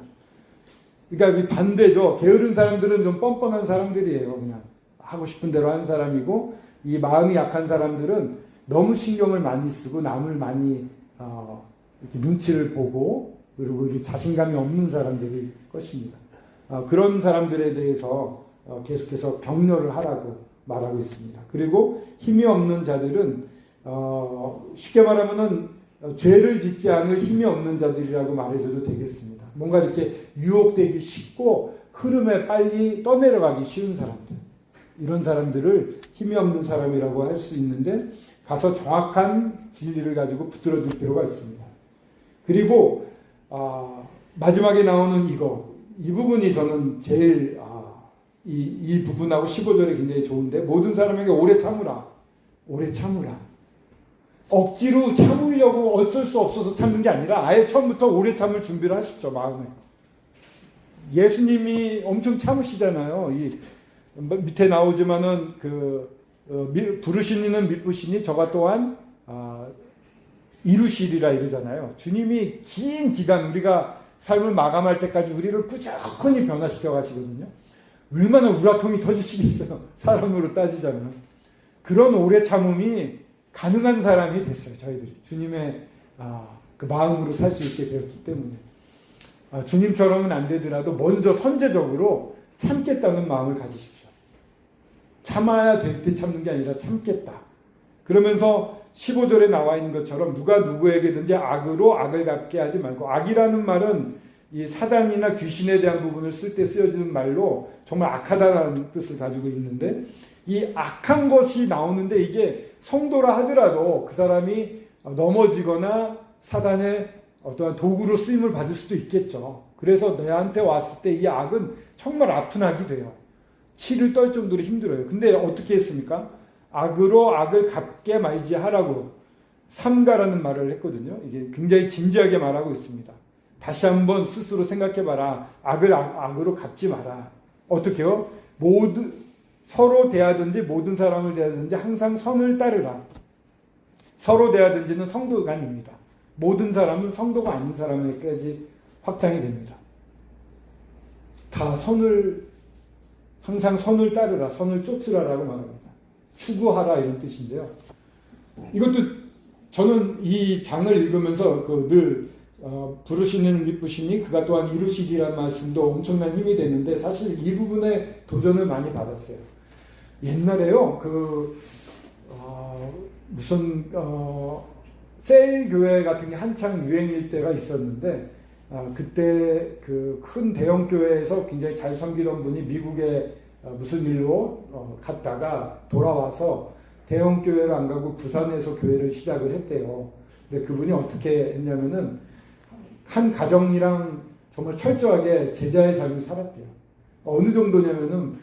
그러니까 반대죠. 게으른 사람들은 좀 뻔뻔한 사람들이에요. 그냥 하고 싶은 대로 하는 사람이고, 이 마음이 약한 사람들은 너무 신경을 많이 쓰고 남을 많이 이렇게 눈치를 보고, 그리고 자신감이 없는 사람들일 것입니다. 그런 사람들에 대해서 계속해서 격려를 하라고 말하고 있습니다. 그리고 힘이 없는 자들은 쉽게 말하면은 죄를 짓지 않을 힘이 없는 자들이라고 말해줘도 되겠습니다. 뭔가 이렇게 유혹되기 쉽고 흐름에 빨리 떠내려가기 쉬운 사람들, 이런 사람들을 힘이 없는 사람이라고 할 수 있는데, 가서 정확한 진리를 가지고 붙들어줄 필요가 있습니다. 그리고 마지막에 나오는 이 부분이 저는 제일 이 부분하고 15절이 굉장히 좋은데, 모든 사람에게 오래 참으라. 오래 참으라. 억지로 참으려고 어쩔 수 없어서 참는 게 아니라 아예 처음부터 오래 참을 준비를 하십시오. 마음에. 예수님이 엄청 참으시잖아요. 이 밑에 나오지만은 부르시니는 미쁘시니 저가 또한 이루시리라 이러잖아요. 주님이 긴 기간, 우리가 삶을 마감할 때까지 우리를 꾸준히 변화시켜 가시거든요. 얼마나 우라통이 터지시겠어요. 사람으로 따지자면. 그런 오래 참음이 가능한 사람이 됐어요. 저희들이 주님의 그 마음으로 살 수 있게 되었기 때문에. 주님처럼은 안 되더라도 먼저 선제적으로 참겠다는 마음을 가지십시오. 참아야 될 때 참는 게 아니라 참겠다. 그러면서 15절에 나와 있는 것처럼 누가 누구에게든지 악으로 악을 갚게 하지 말고, 악이라는 말은 이 사단이나 귀신에 대한 부분을 쓸 때 쓰여지는 말로 정말 악하다라는 뜻을 가지고 있는데, 이 악한 것이 나오는데 이게 성도라 하더라도 그 사람이 넘어지거나 사단의 어떠한 도구로 쓰임을 받을 수도 있겠죠. 그래서 내한테 왔을 때 이 악은 정말 아픈 악이 돼요. 치를 떨 정도로 힘들어요. 근데 어떻게 했습니까? 악으로 악을 갚게 말지 하라고 삼가라는 말을 했거든요. 이게 굉장히 진지하게 말하고 있습니다. 다시 한번 스스로 생각해봐라. 악을 악으로 갚지 마라. 어떻게요? 서로 대하든지 모든 사람을 대하든지 항상 선을 따르라. 서로 대하든지는 성도 간입니다. 모든 사람은 성도가 아닌 사람에게까지 확장이 됩니다. 다 항상 선을 따르라, 선을 쫓으라라고 말합니다. 추구하라 이런 뜻인데요. 이것도 저는 이 장을 읽으면서 늘 부르시는 미쁘시니 그가 또한 이루시리라는 말씀도 엄청난 힘이 되는데, 사실 이 부분에 도전을 많이 받았어요. 옛날에요, 무슨 셀 교회 같은 게 한창 유행일 때가 있었는데, 그때 그 큰 대형 교회에서 굉장히 잘 섬기던 분이 미국에 무슨 일로 갔다가 돌아와서 대형 교회를 안 가고 부산에서 교회를 시작을 했대요. 근데 그분이 어떻게 했냐면은 한 가정이랑 정말 철저하게 제자의 삶을 살았대요. 어느 정도냐면은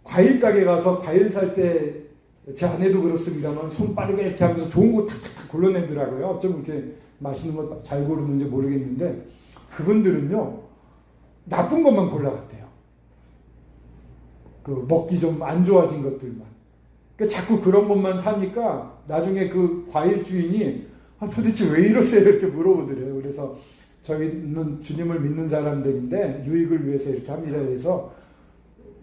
과일 가게 가서 과일 살 때, 제 아내도 그렇습니다만 손 빠르게 이렇게 하면서 좋은 거 탁탁탁 골라내더라고요. 어쩜 그렇게 맛있는 거 잘 고르는지 모르겠는데, 그분들은요 나쁜 것만 골라갔대요. 먹기 좀 안 좋아진 것들만. 그러니까 자꾸 그런 것만 사니까 나중에 그 과일 주인이 도대체 왜 이러세요? 이렇게 물어보더래요. 그래서 저희는 주님을 믿는 사람들인데 유익을 위해서 이렇게 합니다. 그래서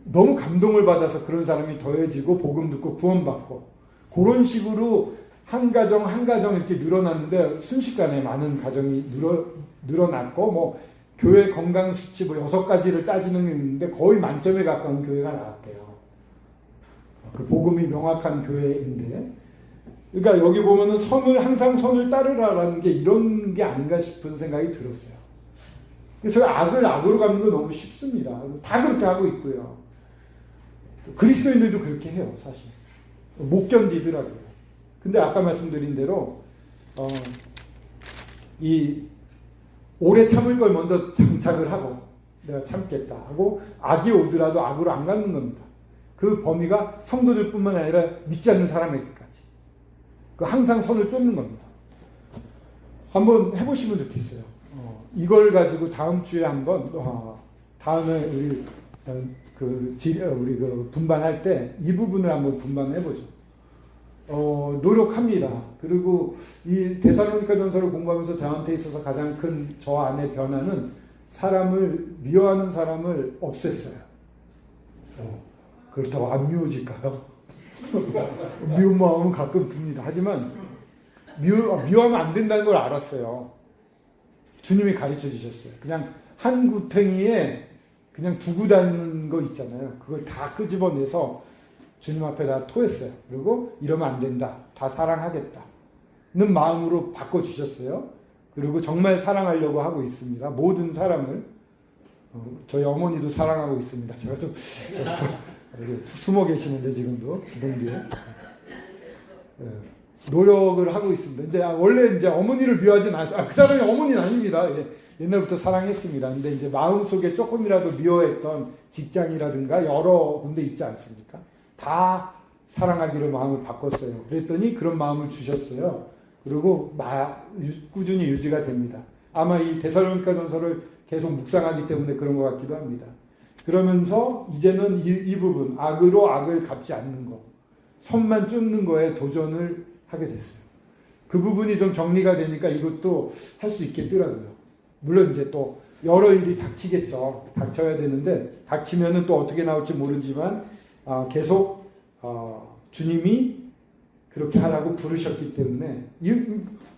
너무 감동을 받아서 그런 사람이 더해지고 복음 듣고 구원받고, 그런 식으로 한 가정 한 가정 이렇게 늘어났는데, 순식간에 많은 가정이 늘어났고, 교회 건강 수치 6가지를 따지는 게 있는데 거의 만점에 가까운 교회가 나왔대요. 그 복음이 명확한 교회인데, 그러니까 여기 보면은 항상 선을 따르라라는 게 이런 게 아닌가 싶은 생각이 들었어요. 저희 악을 악으로 갚는 건 너무 쉽습니다. 다 그렇게 하고 있고요. 그리스도인들도 그렇게 해요, 사실. 못 견디더라고요. 근데 아까 말씀드린 대로 이 오래 참을 걸 먼저 장착을 하고, 내가 참겠다 하고 악이 오더라도 악으로 안 갚는 겁니다. 그 범위가 성도들뿐만 아니라 믿지 않는 사람에게까지. 항상 선을 쫓는 겁니다. 한번 해보시면 좋겠어요. 이걸 가지고 다음 주에 한번 다음에 우리 분반할 때 이 부분을 한번 분반해보죠. 노력합니다. 그리고 이 데살로니가 전서를 공부하면서 저한테 있어서 가장 큰 저 안의 변화는 사람을 미워하는 사람을 없앴어요. 그렇다고 안 미워질까요? 미운 마음은 가끔 듭니다. 하지만 미워하면 안 된다는 걸 알았어요. 주님이 가르쳐 주셨어요. 그냥 한 구탱이에 그냥 두고 다니는 거 있잖아요. 그걸 다 끄집어내서 주님 앞에 다 토했어요. 그리고 이러면 안 된다. 다 사랑하겠다. 는 마음으로 바꿔주셨어요. 그리고 정말 사랑하려고 하고 있습니다. 모든 사람을. 저희 어머니도 사랑하고 있습니다. 제가 좀 숨어 계시는데 지금도 기동기에 노력을 하고 있습니다. 근데 원래 이제 어머니를 미워하진 않아요. 그 사람이 어머니는 아닙니다. 옛날부터 사랑했습니다. 근데 이제 마음속에 조금이라도 미워했던 직장이라든가 여러 군데 있지 않습니까? 다 사랑하기로 마음을 바꿨어요. 그랬더니 그런 마음을 주셨어요. 그리고 꾸준히 유지가 됩니다. 아마 이 데살로니가 전서를 계속 묵상하기 때문에 그런 것 같기도 합니다. 그러면서 이제는 이 부분, 악으로 악을 갚지 않는 거, 선만 쫓는 거에 도전을 하게 됐어요. 그 부분이 좀 정리가 되니까 이것도 할 수 있겠더라고요. 물론 이제 또 여러 일이 닥치겠죠. 닥쳐야 되는데 닥치면은 또 어떻게 나올지 모르지만 계속 주님이 그렇게 하라고 부르셨기 때문에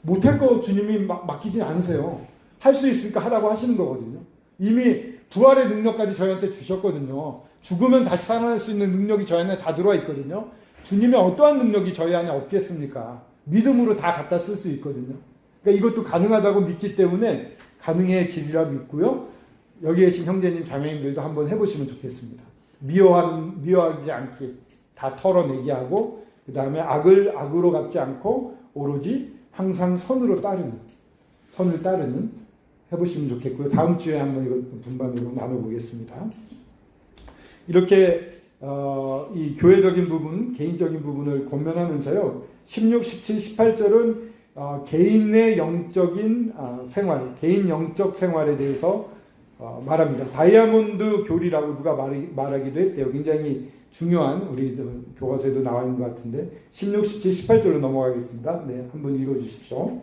못할 거 주님이 맡기진 않으세요. 할 수 있으니까 하라고 하시는 거거든요. 이미 부활의 능력까지 저희한테 주셨거든요. 죽으면 다시 살아날 수 있는 능력이 저희 안에 다 들어와 있거든요. 주님의 어떠한 능력이 저희 안에 없겠습니까? 믿음으로 다 갖다 쓸 수 있거든요. 그러니까 이것도 가능하다고 믿기 때문에 가능해지리라 믿고요. 여기 계신 형제님, 자매님들도 한번 해보시면 좋겠습니다. 미워하지 않기 다 털어내게 하고 그 다음에 악을 악으로 갚지 않고 오로지 항상 선을 따르는 해보시면 좋겠고요. 다음 주에 한번 이거 분반으로 나눠보겠습니다. 이렇게 이 교회적인 부분, 개인적인 부분을 권면하면서요. 16, 17, 18절은 개인의 영적인 생활, 개인 영적 생활에 대해서 말합니다. 다이아몬드 교리라고 누가 말하기도 했대요. 굉장히 중요한 우리 교과서에도 나와 있는 것 같은데 16, 17, 18절로 넘어가겠습니다. 네, 한번 읽어주십시오.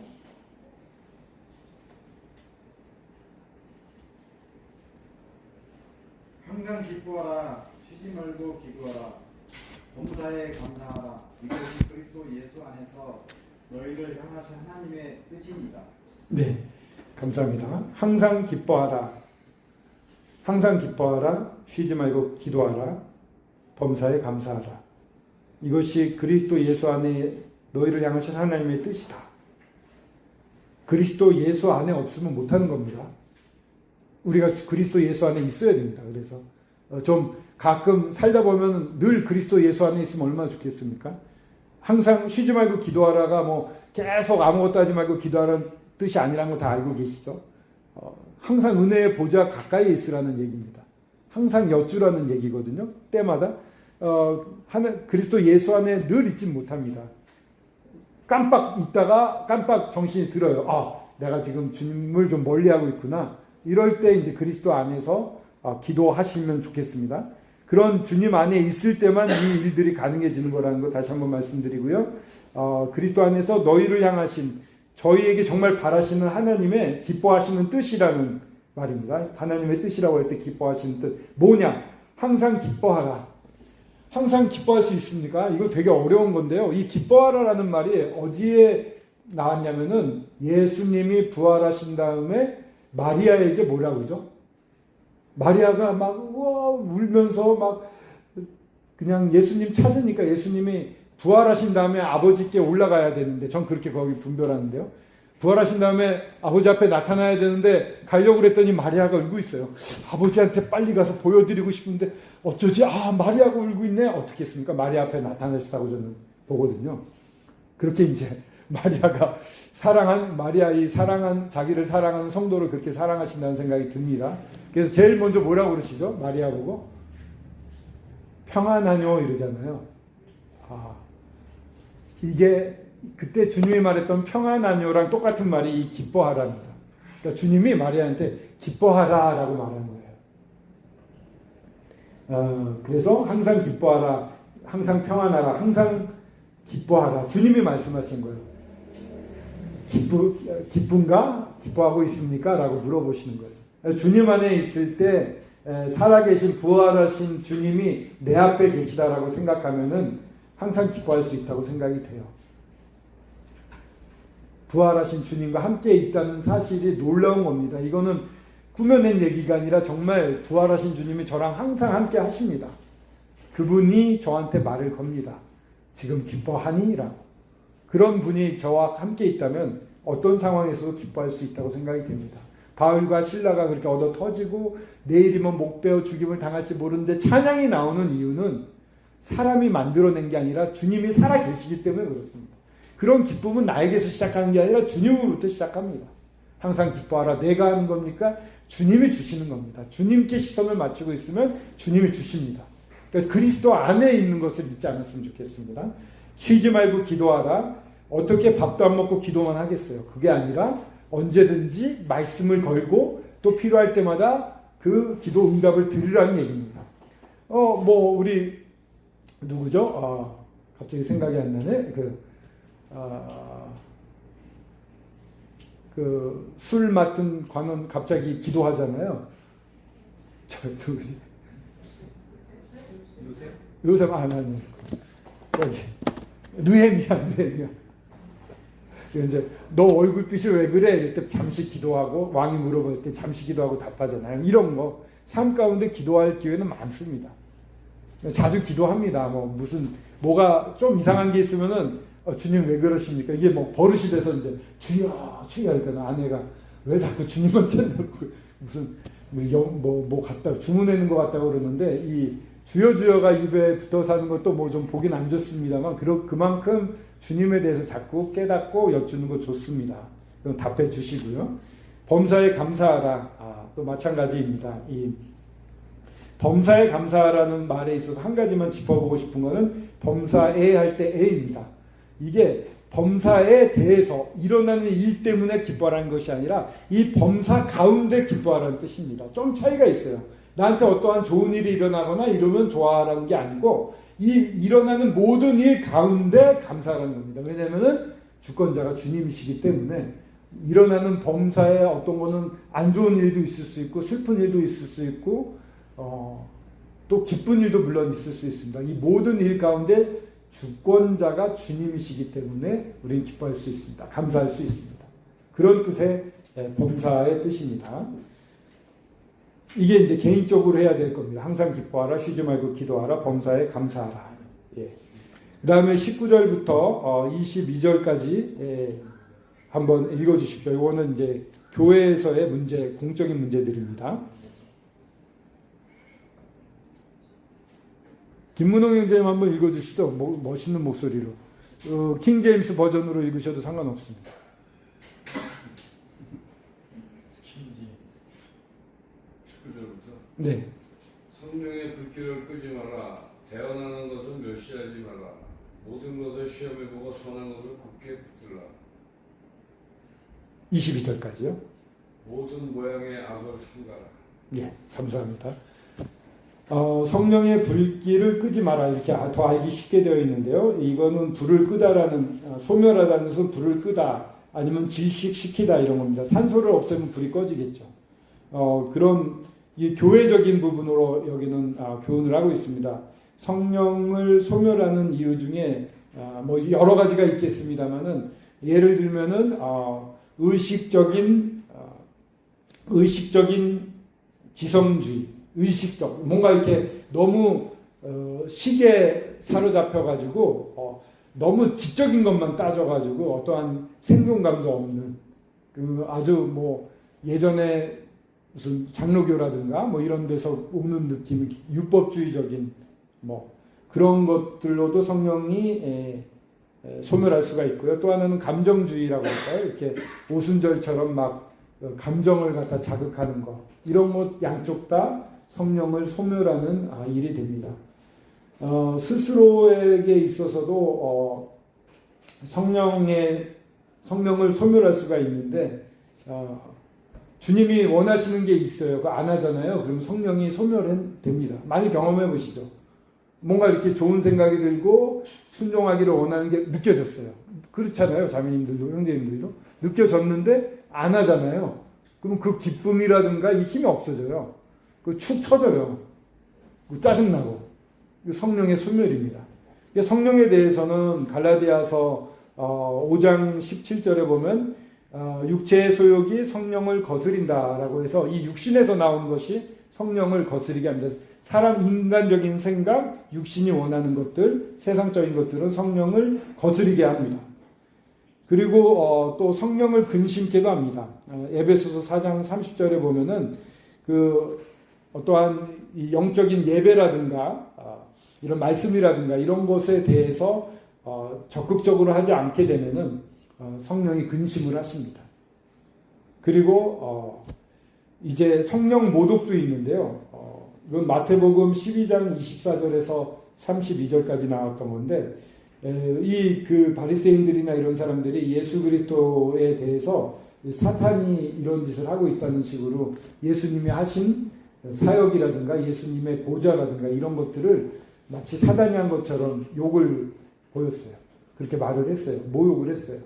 항상 기뻐하라. 쉬지 말고 기도하라. 범사에 감사하라. 이것이 그리스도 예수 안에서 너희를 향하신 하나님의 뜻이니라. 네, 감사합니다. 항상 기뻐하라. 항상 기뻐하라. 쉬지 말고 기도하라. 범사에 감사하라. 이것이 그리스도 예수 안에 너희를 향하신 하나님의 뜻이다. 그리스도 예수 안에 없으면 못하는 겁니다. 우리가 그리스도 예수 안에 있어야 됩니다. 그래서 좀 가끔 살다 보면 늘 그리스도 예수 안에 있으면 얼마나 좋겠습니까? 항상 쉬지 말고 기도하라가 뭐 계속 아무것도 하지 말고 기도하라는 뜻이 아니라는 거 다 알고 계시죠? 항상 은혜의 보좌 가까이 있으라는 얘기입니다. 항상 여쭈라는 얘기거든요. 때마다 그리스도 예수 안에 늘 있지 못합니다. 깜빡 있다가 깜빡 정신이 들어요. 내가 지금 주님을 좀 멀리하고 있구나. 이럴 때 이제 그리스도 안에서 기도하시면 좋겠습니다. 그런 주님 안에 있을 때만 이 일들이 가능해지는 거라는 거 다시 한번 말씀드리고요. 그리스도 안에서 너희를 향하신 저희에게 정말 바라시는 하나님의 기뻐하시는 뜻이라는 말입니다. 하나님의 뜻이라고 할 때 기뻐하시는 뜻 뭐냐? 항상 기뻐하라. 항상 기뻐할 수 있습니까? 이거 되게 어려운 건데요. 이 기뻐하라라는 말이 어디에 나왔냐면은 예수님이 부활하신 다음에 마리아에게 뭐라고 그러죠? 마리아가 막 울면서 막 그냥 예수님 찾으니까 예수님이 부활하신 다음에 아버지께 올라가야 되는데 전 그렇게 거기 분별하는데요. 부활하신 다음에 아버지 앞에 나타나야 되는데 가려고 그랬더니 마리아가 울고 있어요. 아버지한테 빨리 가서 보여드리고 싶은데 어쩌지? 마리아가 울고 있네. 어떻게 했습니까? 마리아 앞에 나타나셨다고 저는 보거든요. 그렇게 이제 마리아가 자기를 사랑하는 성도를 그렇게 사랑하신다는 생각이 듭니다. 그래서 제일 먼저 뭐라고 그러시죠? 마리아 보고 평안하뇨 이러잖아요. 이게 그때 주님이 말했던 평안하뇨랑 똑같은 말이 이 기뻐하라입니다. 그러니까 주님이 마리아한테 기뻐하라라고 말하는 거예요. 그래서 항상 기뻐하라, 항상 평안하라, 항상 기뻐하라. 주님이 말씀하신 거예요. 기쁜가? 기뻐하고 있습니까? 라고 물어보시는 거예요. 주님 안에 있을 때 살아계신 부활하신 주님이 내 앞에 계시다라고 생각하면은 항상 기뻐할 수 있다고 생각이 돼요. 부활하신 주님과 함께 있다는 사실이 놀라운 겁니다. 이거는 꾸며낸 얘기가 아니라 정말 부활하신 주님이 저랑 항상 함께 하십니다. 그분이 저한테 말을 겁니다. 지금 기뻐하니? 라고. 그런 분이 저와 함께 있다면 어떤 상황에서도 기뻐할 수 있다고 생각이 됩니다. 바울과 실라가 그렇게 얻어 터지고 내일이면 목 베어 죽임을 당할지 모르는데 찬양이 나오는 이유는 사람이 만들어낸 게 아니라 주님이 살아 계시기 때문에 그렇습니다. 그런 기쁨은 나에게서 시작하는 게 아니라 주님으로부터 시작합니다. 항상 기뻐하라. 내가 하는 겁니까? 주님이 주시는 겁니다. 주님께 시선을 맞추고 있으면 주님이 주십니다. 그러니까 그리스도 안에 있는 것을 잊지 않았으면 좋겠습니다. 쉬지 말고 기도하라. 어떻게 밥도 안 먹고 기도만 하겠어요? 그게 아니라 언제든지 말씀을 걸고 또 필요할 때마다 그 기도 응답을 드리라는 얘기입니다. 우리 누구죠? 갑자기 생각이 안 나네. 술 맡은 관원 갑자기 기도하잖아요. 저 누구지? 요셉 아니 저기 느헤미야. 이제 너 얼굴빛이 왜 그래? 이럴 때 잠시 기도하고 왕이 물어볼 때 잠시 기도하고 답하잖아요. 이런 거 삶 가운데 기도할 기회는 많습니다. 자주 기도합니다. 뭐가 좀 이상한 게 있으면은 주님 왜 그러십니까? 이게 버릇이 돼서 이제 주여 그러니까 아내가 왜 자꾸 주님한테 무슨 갖다 주문하는 것 같다고 그러는데 이 주여가 입에 붙어 사는 것도 좀 보긴 안 좋습니다만 그만큼 주님에 대해서 자꾸 깨닫고 여쭈는 거 좋습니다. 그럼 답해 주시고요. 범사에 감사하라. 또 마찬가지입니다. 이 범사에 감사하라는 말에 있어서 한 가지만 짚어보고 싶은 거는 범사에 할 때 에입니다. 이게 범사에 대해서 일어나는 일 때문에 기뻐하라는 것이 아니라 이 범사 가운데 기뻐하라는 뜻입니다. 좀 차이가 있어요. 나한테 어떠한 좋은 일이 일어나거나 이러면 좋아하라는 게 아니고 이 일어나는 모든 일 가운데 감사하라는 겁니다. 왜냐하면 주권자가 주님이시기 때문에 일어나는 범사에 어떤 거는 안 좋은 일도 있을 수 있고 슬픈 일도 있을 수 있고 또 기쁜 일도 물론 있을 수 있습니다. 이 모든 일 가운데 주권자가 주님이시기 때문에 우리는 기뻐할 수 있습니다. 감사할 수 있습니다. 그런 뜻의 범사의 뜻입니다. 이게 이제 개인적으로 해야 될 겁니다. 항상 기뻐하라, 쉬지 말고 기도하라, 범사에 감사하라. 그 다음에 19절부터 22절까지 한번 읽어주십시오. 이거는 이제 교회에서의 문제, 공적인 문제들입니다. 김문홍 형제님 한번 읽어주시죠. 멋있는 목소리로. 킹제임스 버전으로 읽으셔도 상관없습니다. 네. 성령의 불길을 끄지 마라. 대언하는 것은 멸시하지 마라. 모든 것을 시험해보고 선한 것을 굳게 붙들라. 22절까지요. 모든 모양의 악을 삼가라. 예, 감사합니다. 성령의 불길을 끄지 마라 이렇게 더 알기 쉽게 되어 있는데요. 이거는 불을 끄다라는 소멸하다는 것은 불을 끄다 아니면 질식시키다 이런 겁니다. 산소를 없애면 불이 꺼지겠죠. 그런 이 교회적인 부분으로 여기는 교훈을 하고 있습니다. 성령을 소멸하는 이유 중에 여러 가지가 있겠습니다만은 예를 들면은 의식적인 지성주의, 의식적 뭔가 이렇게 너무 식에 사로잡혀 가지고 너무 지적인 것만 따져 가지고 어떠한 생존감도 없는 아주 예전에 무슨 장로교라든가 이런 데서 오는 느낌, 율법주의적인 그런 것들로도 성령이 소멸할 수가 있고요. 또 하나는 감정주의라고 할까요? 이렇게 오순절처럼 막 감정을 갖다 자극하는 것 이런 것 양쪽 다 성령을 소멸하는 일이 됩니다. 스스로에게 있어서도 성령을 소멸할 수가 있는데 주님이 원하시는 게 있어요. 그거 안 하잖아요. 그럼 성령이 소멸됩니다. 많이 경험해 보시죠. 뭔가 이렇게 좋은 생각이 들고 순종하기를 원하는 게 느껴졌어요. 그렇잖아요. 자매님들도 형제님들도 느껴졌는데 안 하잖아요. 그럼 그 기쁨이라든가 이 힘이 없어져요. 그 축 처져요. 그 짜증나고. 성령의 소멸입니다. 성령에 대해서는 갈라디아서 5장 17절에 보면 육체의 소욕이 성령을 거스린다라고 해서 이 육신에서 나온 것이 성령을 거스리게 합니다. 사람 인간적인 생각, 육신이 원하는 것들, 세상적인 것들은 성령을 거스리게 합니다. 그리고 또 성령을 근심케도 합니다. 에베소서 4장 30절에 보면은 그 어떠한 이 영적인 예배라든가 이런 말씀이라든가 이런 것에 대해서 적극적으로 하지 않게 되면은 성령이 근심을 하십니다. 그리고 이제 성령 모독도 있는데요. 이건 마태복음 12장 24절에서 32절까지 나왔던 건데 이 그 바리새인들이나 이런 사람들이 예수 그리스도에 대해서 사탄이 이런 짓을 하고 있다는 식으로 예수님이 하신 사역이라든가 예수님의 보좌라든가 이런 것들을 마치 사단이 한 것처럼 욕을 보였어요. 그렇게 말을 했어요. 모욕을 했어요.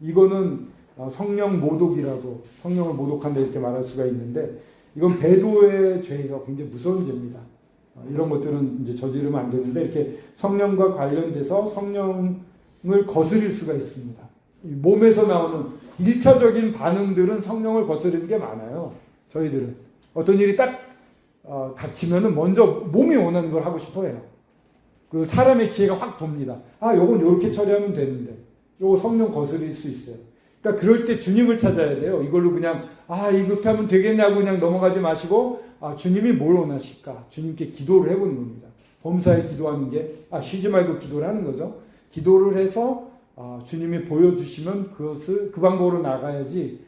이거는 성령 모독이라고, 성령을 모독한다 이렇게 말할 수가 있는데 이건 배도의 죄가 굉장히 무서운 죄입니다. 이런 것들은 이제 저지르면 안 되는데 이렇게 성령과 관련돼서 성령을 거스릴 수가 있습니다. 몸에서 나오는 1차적인 반응들은 성령을 거스르는 게 많아요. 저희들은 어떤 일이 딱 닥치면은 먼저 몸이 원하는 걸 하고 싶어 해요. 그 사람의 지혜가 확 돕니다. 요건 요렇게 처리하면 되는데 요거 성령 거스릴 수 있어요. 그러니까 그럴 때 주님을 찾아야 돼요. 이걸로 그냥 이렇게 하면 되겠냐고 그냥 넘어가지 마시고 주님이 뭘 원하실까? 주님께 기도를 해보는 겁니다. 범사에 기도하는 게 쉬지 말고 기도를 하는 거죠. 기도를 해서 주님이 보여주시면 그 방법으로 나가야지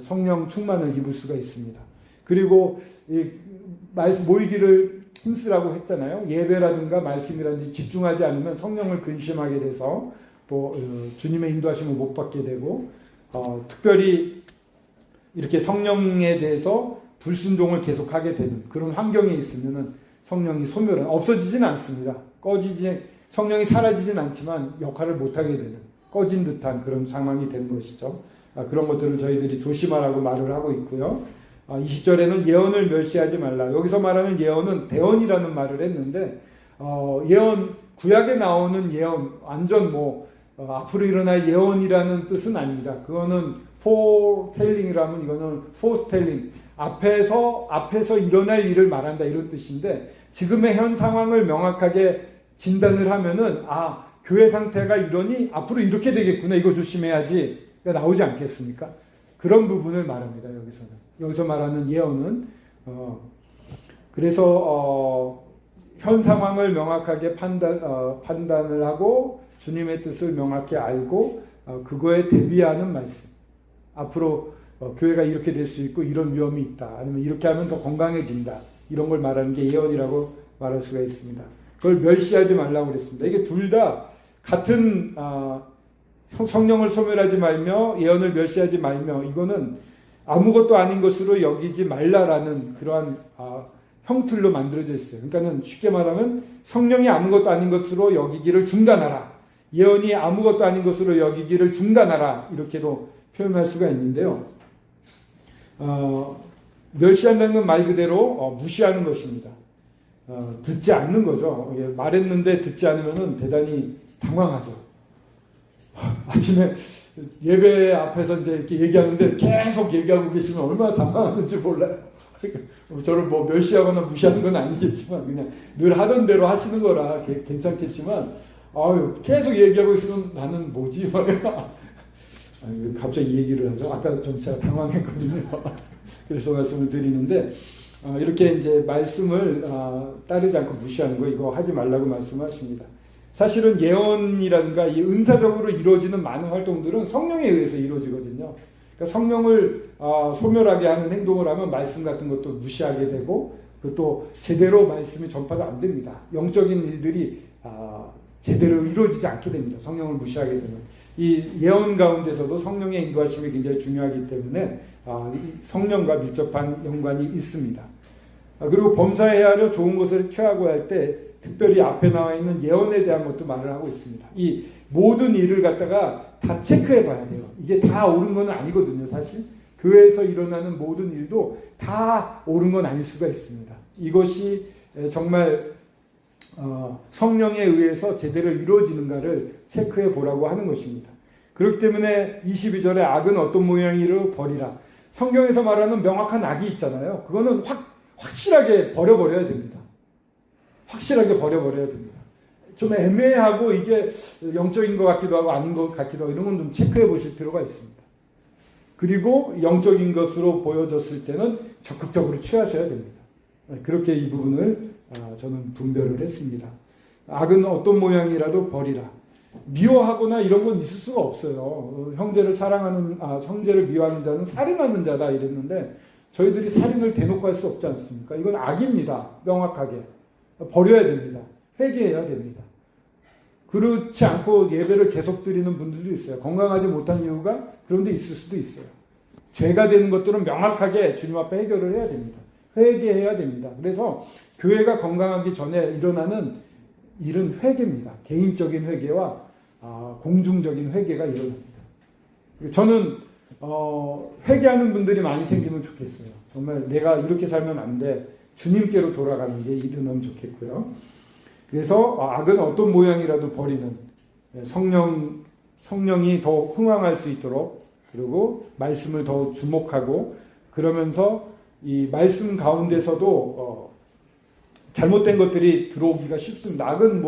성령 충만을 입을 수가 있습니다. 그리고 모이기를 힘쓰라고 했잖아요. 예배라든가 말씀이라든지 집중하지 않으면 성령을 근심하게 돼서 또 주님의 인도하심을 못 받게 되고 특별히 이렇게 성령에 대해서 불순종을 계속하게 되는 그런 환경에 있으면은 성령이 소멸은 없어지진 않습니다. 성령이 사라지진 않지만 역할을 못하게 되는 꺼진 듯한 그런 상황이 되는 것이죠. 그런 것들을 저희들이 조심하라고 말을 하고 있고요. 20절에는 예언을 멸시하지 말라. 여기서 말하는 예언은 대언이라는 말을 했는데 예언, 구약에 나오는 예언 완전 앞으로 일어날 예언이라는 뜻은 아닙니다. 그거는 foretelling이라면 이거는 foretelling, 앞에서 일어날 일을 말한다 이런 뜻인데 지금의 현 상황을 명확하게 진단을 하면은 교회 상태가 이러니 앞으로 이렇게 되겠구나 이거 조심해야지 나오지 않겠습니까? 그런 부분을 말합니다. 여기서 말하는 예언은 그래서 현 상황을 명확하게 판단을 하고 주님의 뜻을 명확히 알고 그거에 대비하는 말씀. 앞으로 교회가 이렇게 될 수 있고 이런 위험이 있다. 아니면 이렇게 하면 더 건강해진다. 이런 걸 말하는 게 예언이라고 말할 수가 있습니다. 그걸 멸시하지 말라고 그랬습니다. 이게 둘 다 같은 성령을 소멸하지 말며 예언을 멸시하지 말며 이거는 아무것도 아닌 것으로 여기지 말라라는 그러한 형틀로 만들어져 있어요. 그러니까는 쉽게 말하면 성령이 아무것도 아닌 것으로 여기기를 중단하라. 예언이 아무것도 아닌 것으로 여기기를 중단하라. 이렇게도 표현할 수가 있는데요. 멸시한다는 건 말 그대로 무시하는 것입니다. 듣지 않는 거죠. 말했는데 듣지 않으면 대단히 당황하죠. 아침에 예배 앞에서 이제 이렇게 얘기하는데 계속 얘기하고 계시면 얼마나 당황하는지 몰라요. 저를 멸시하거나 무시하는 건 아니겠지만 그냥 늘 하던 대로 하시는 거라 괜찮겠지만 계속 얘기하고 있으면 나는 뭐지? 갑자기 이 얘기를 하죠. 아까 좀 제가 당황했거든요. 그래서 말씀을 드리는데 이렇게 이제 말씀을 따르지 않고 무시하는 거 이거 하지 말라고 말씀하십니다. 사실은 예언이라든가 이 은사적으로 이루어지는 많은 활동들은 성령에 의해서 이루어지거든요. 그러니까 성령을 소멸하게 하는 행동을 하면 말씀 같은 것도 무시하게 되고 그것도 제대로 말씀이 전파가 안 됩니다. 영적인 일들이 제대로 이루어지지 않게 됩니다. 성령을 무시하게 되면. 이 예언 가운데서도 성령의 인도하심이 굉장히 중요하기 때문에 성령과 밀접한 연관이 있습니다. 그리고 범사해야 하려 좋은 것을 취하고 할 때 특별히 앞에 나와 있는 예언에 대한 것도 말을 하고 있습니다. 이 모든 일을 갖다가 다 체크해 봐야 돼요. 이게 다 옳은 건 아니거든요, 사실. 교회에서 일어나는 모든 일도 다 옳은 건 아닐 수가 있습니다. 이것이 정말 성령에 의해서 제대로 이루어지는가를 체크해 보라고 하는 것입니다. 그렇기 때문에 22절에 악은 어떤 모양이로 버리라. 성경에서 말하는 명확한 악이 있잖아요. 그거는 확실하게 버려버려야 됩니다. 확실하게 버려버려야 됩니다. 좀 애매하고 이게 영적인 것 같기도 하고 아닌 것 같기도 하고 이런 건 좀 체크해 보실 필요가 있습니다. 그리고 영적인 것으로 보여졌을 때는 적극적으로 취하셔야 됩니다. 그렇게 이 부분을 저는 분별을 했습니다. 악은 어떤 모양이라도 버리라. 미워하거나 이런 건 있을 수가 없어요. 형제를 미워하는 자는 살인하는 자다 이랬는데 저희들이 살인을 대놓고 할 수 없지 않습니까? 이건 악입니다. 명확하게. 버려야 됩니다. 회개해야 됩니다. 그렇지 않고 예배를 계속 드리는 분들도 있어요. 건강하지 못한 이유가 그런 데 있을 수도 있어요. 죄가 되는 것들은 명확하게 주님 앞에 해결을 해야 됩니다. 회개해야 됩니다. 그래서 교회가 건강하기 전에 일어나는 일은 회개입니다. 개인적인 회개와 공중적인 회개가 일어납니다. 저는 회개하는 분들이 많이 생기면 좋겠어요. 정말 내가 이렇게 살면 안 돼. 주님께로 돌아가는 게 일어나면 좋겠고요. 그래서 악은 어떤 모양이라도 버리는 성령이 더 흥황할 수 있도록 그리고 말씀을 더 주목하고 그러면서 이 말씀 가운데서도 잘못된 것들이 들어오기가 쉽습니다. 악은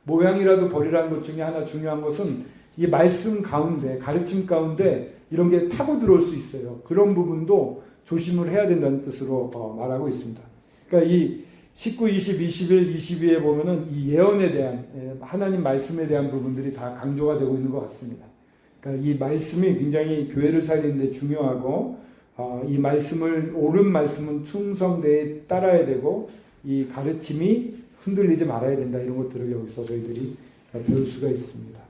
모양이라도 버리라는 것 중에 하나 중요한 것은 이 말씀 가운데 가르침 가운데 이런 게 타고 들어올 수 있어요. 그런 부분도 조심을 해야 된다는 뜻으로 말하고 있습니다. 그러니까 이 19, 20, 21, 22에 보면은 이 예언에 대한 하나님 말씀에 대한 부분들이 다 강조가 되고 있는 것 같습니다. 그러니까 이 말씀이 굉장히 교회를 살리는 데 중요하고 이 말씀을 옳은 말씀은 충성되에 따라야 되고 이 가르침이 흔들리지 말아야 된다. 이런 것들을 여기서 저희들이 배울 수가 있습니다.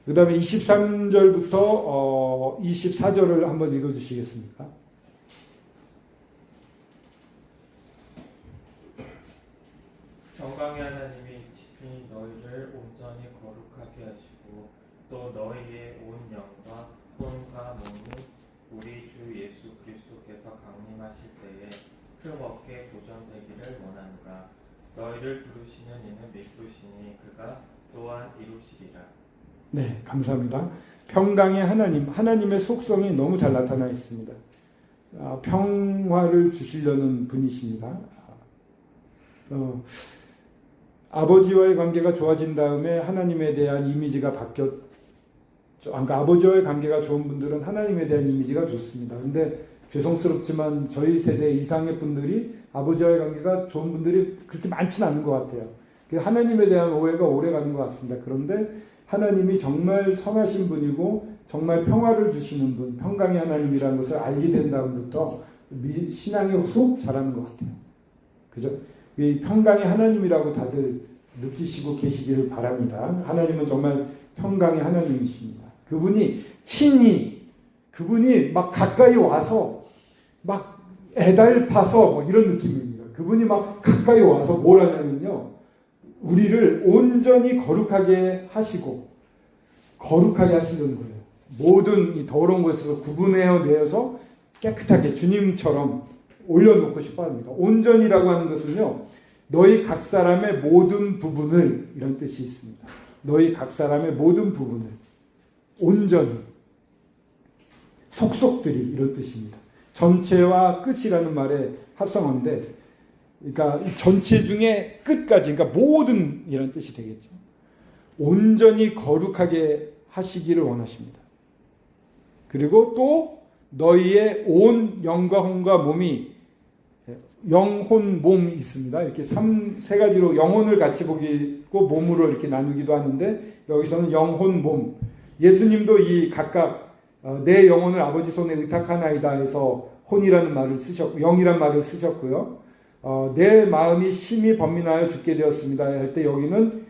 그 다음에 23절부터 24절을 한번 읽어주시겠습니까? 정강의 하나님이 깊이 너희를 온전히 거룩하게 하시고 또 너희의 온 영과 혼과 몸이 우리 주 예수 그리스도께서 강림하실 때에 흠없게 보존되기를 원하노라. 너희를 부르시는 이는 믿으시니 그가 또한 이루시리라. 네, 감사합니다. 평강의 하나님의 속성이 너무 잘 나타나 있습니다. 평화를 주시려는 분이십니다. 아버지와의 관계가 좋아진 다음에 하나님에 대한 이미지가 그러니까 아버지와의 관계가 좋은 분들은 하나님에 대한 이미지가 좋습니다. 근데 죄송스럽지만 저희 세대 이상의 분들이 아버지와의 관계가 좋은 분들이 그렇게 많지는 않은 것 같아요. 하나님에 대한 오해가 오래 가는 것 같습니다. 그런데 하나님이 정말 선하신 분이고 정말 평화를 주시는 분, 평강의 하나님이라는 것을 알게 된 다음부터 신앙이 훅 자라는 것 같아요. 그죠? 이 평강의 하나님이라고 다들 느끼시고 계시기를 바랍니다. 하나님은 정말 평강의 하나님이십니다. 그분이 막 가까이 와서 막 애달파서 뭐 이런 느낌입니다. 그분이 막 가까이 와서 뭘 하냐면요. 우리를 온전히 거룩하게 하시고 거룩하게 하시는 거예요. 모든 이 더러운 것에서 구분해내어서 깨끗하게 주님처럼 올려놓고 싶어 합니다. 온전이라고 하는 것은요. 너희 각 사람의 모든 부분을 이런 뜻이 있습니다. 너희 각 사람의 모든 부분을 온전히 속속들이 이런 뜻입니다. 전체와 끝이라는 말의 합성어인데 그러니까 전체 중에 끝까지 그러니까 모든 이런 뜻이 되겠죠. 온전히 거룩하게 하시기를 원하십니다. 그리고 또 너희의 온 영과 혼과 몸이 영혼 몸이 있습니다. 이렇게 세 가지로 영혼을 같이 보기고 몸으로 이렇게 나누기도 하는데 여기서는 영혼 몸. 예수님도 이 각각 내 영혼을 아버지 손에 의탁하나이다 해서 혼이라는 말을 쓰셨고 영이라는 말을 쓰셨고요. 내 마음이 심히 번민하여 죽게 되었습니다 할 때 여기는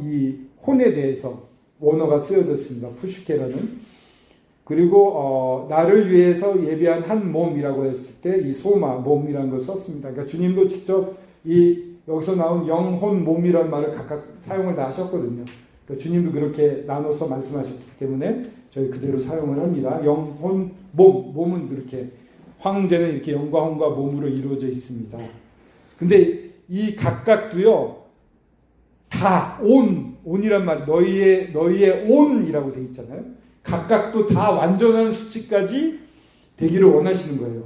이 혼에 대해서 원어가 쓰여졌습니다. 푸시케라는. 그리고 나를 위해서 예비한 한 몸이라고 했을 때 이 소마 몸이라는 걸 썼습니다. 그러니까 주님도 직접 이 여기서 나온 영혼 몸이라는 말을 각각 사용을 다 하셨거든요. 그러니까 주님도 그렇게 나눠서 말씀하셨기 때문에 저희 그대로 사용을 합니다. 영, 혼, 몸은 그렇게 황제는 이렇게 영과 혼과 몸으로 이루어져 있습니다. 근데 이 각각도요 다 온이란 말 너희의 온이라고 돼 있잖아요. 각각도 다 완전한 수치까지 되기를 원하시는 거예요.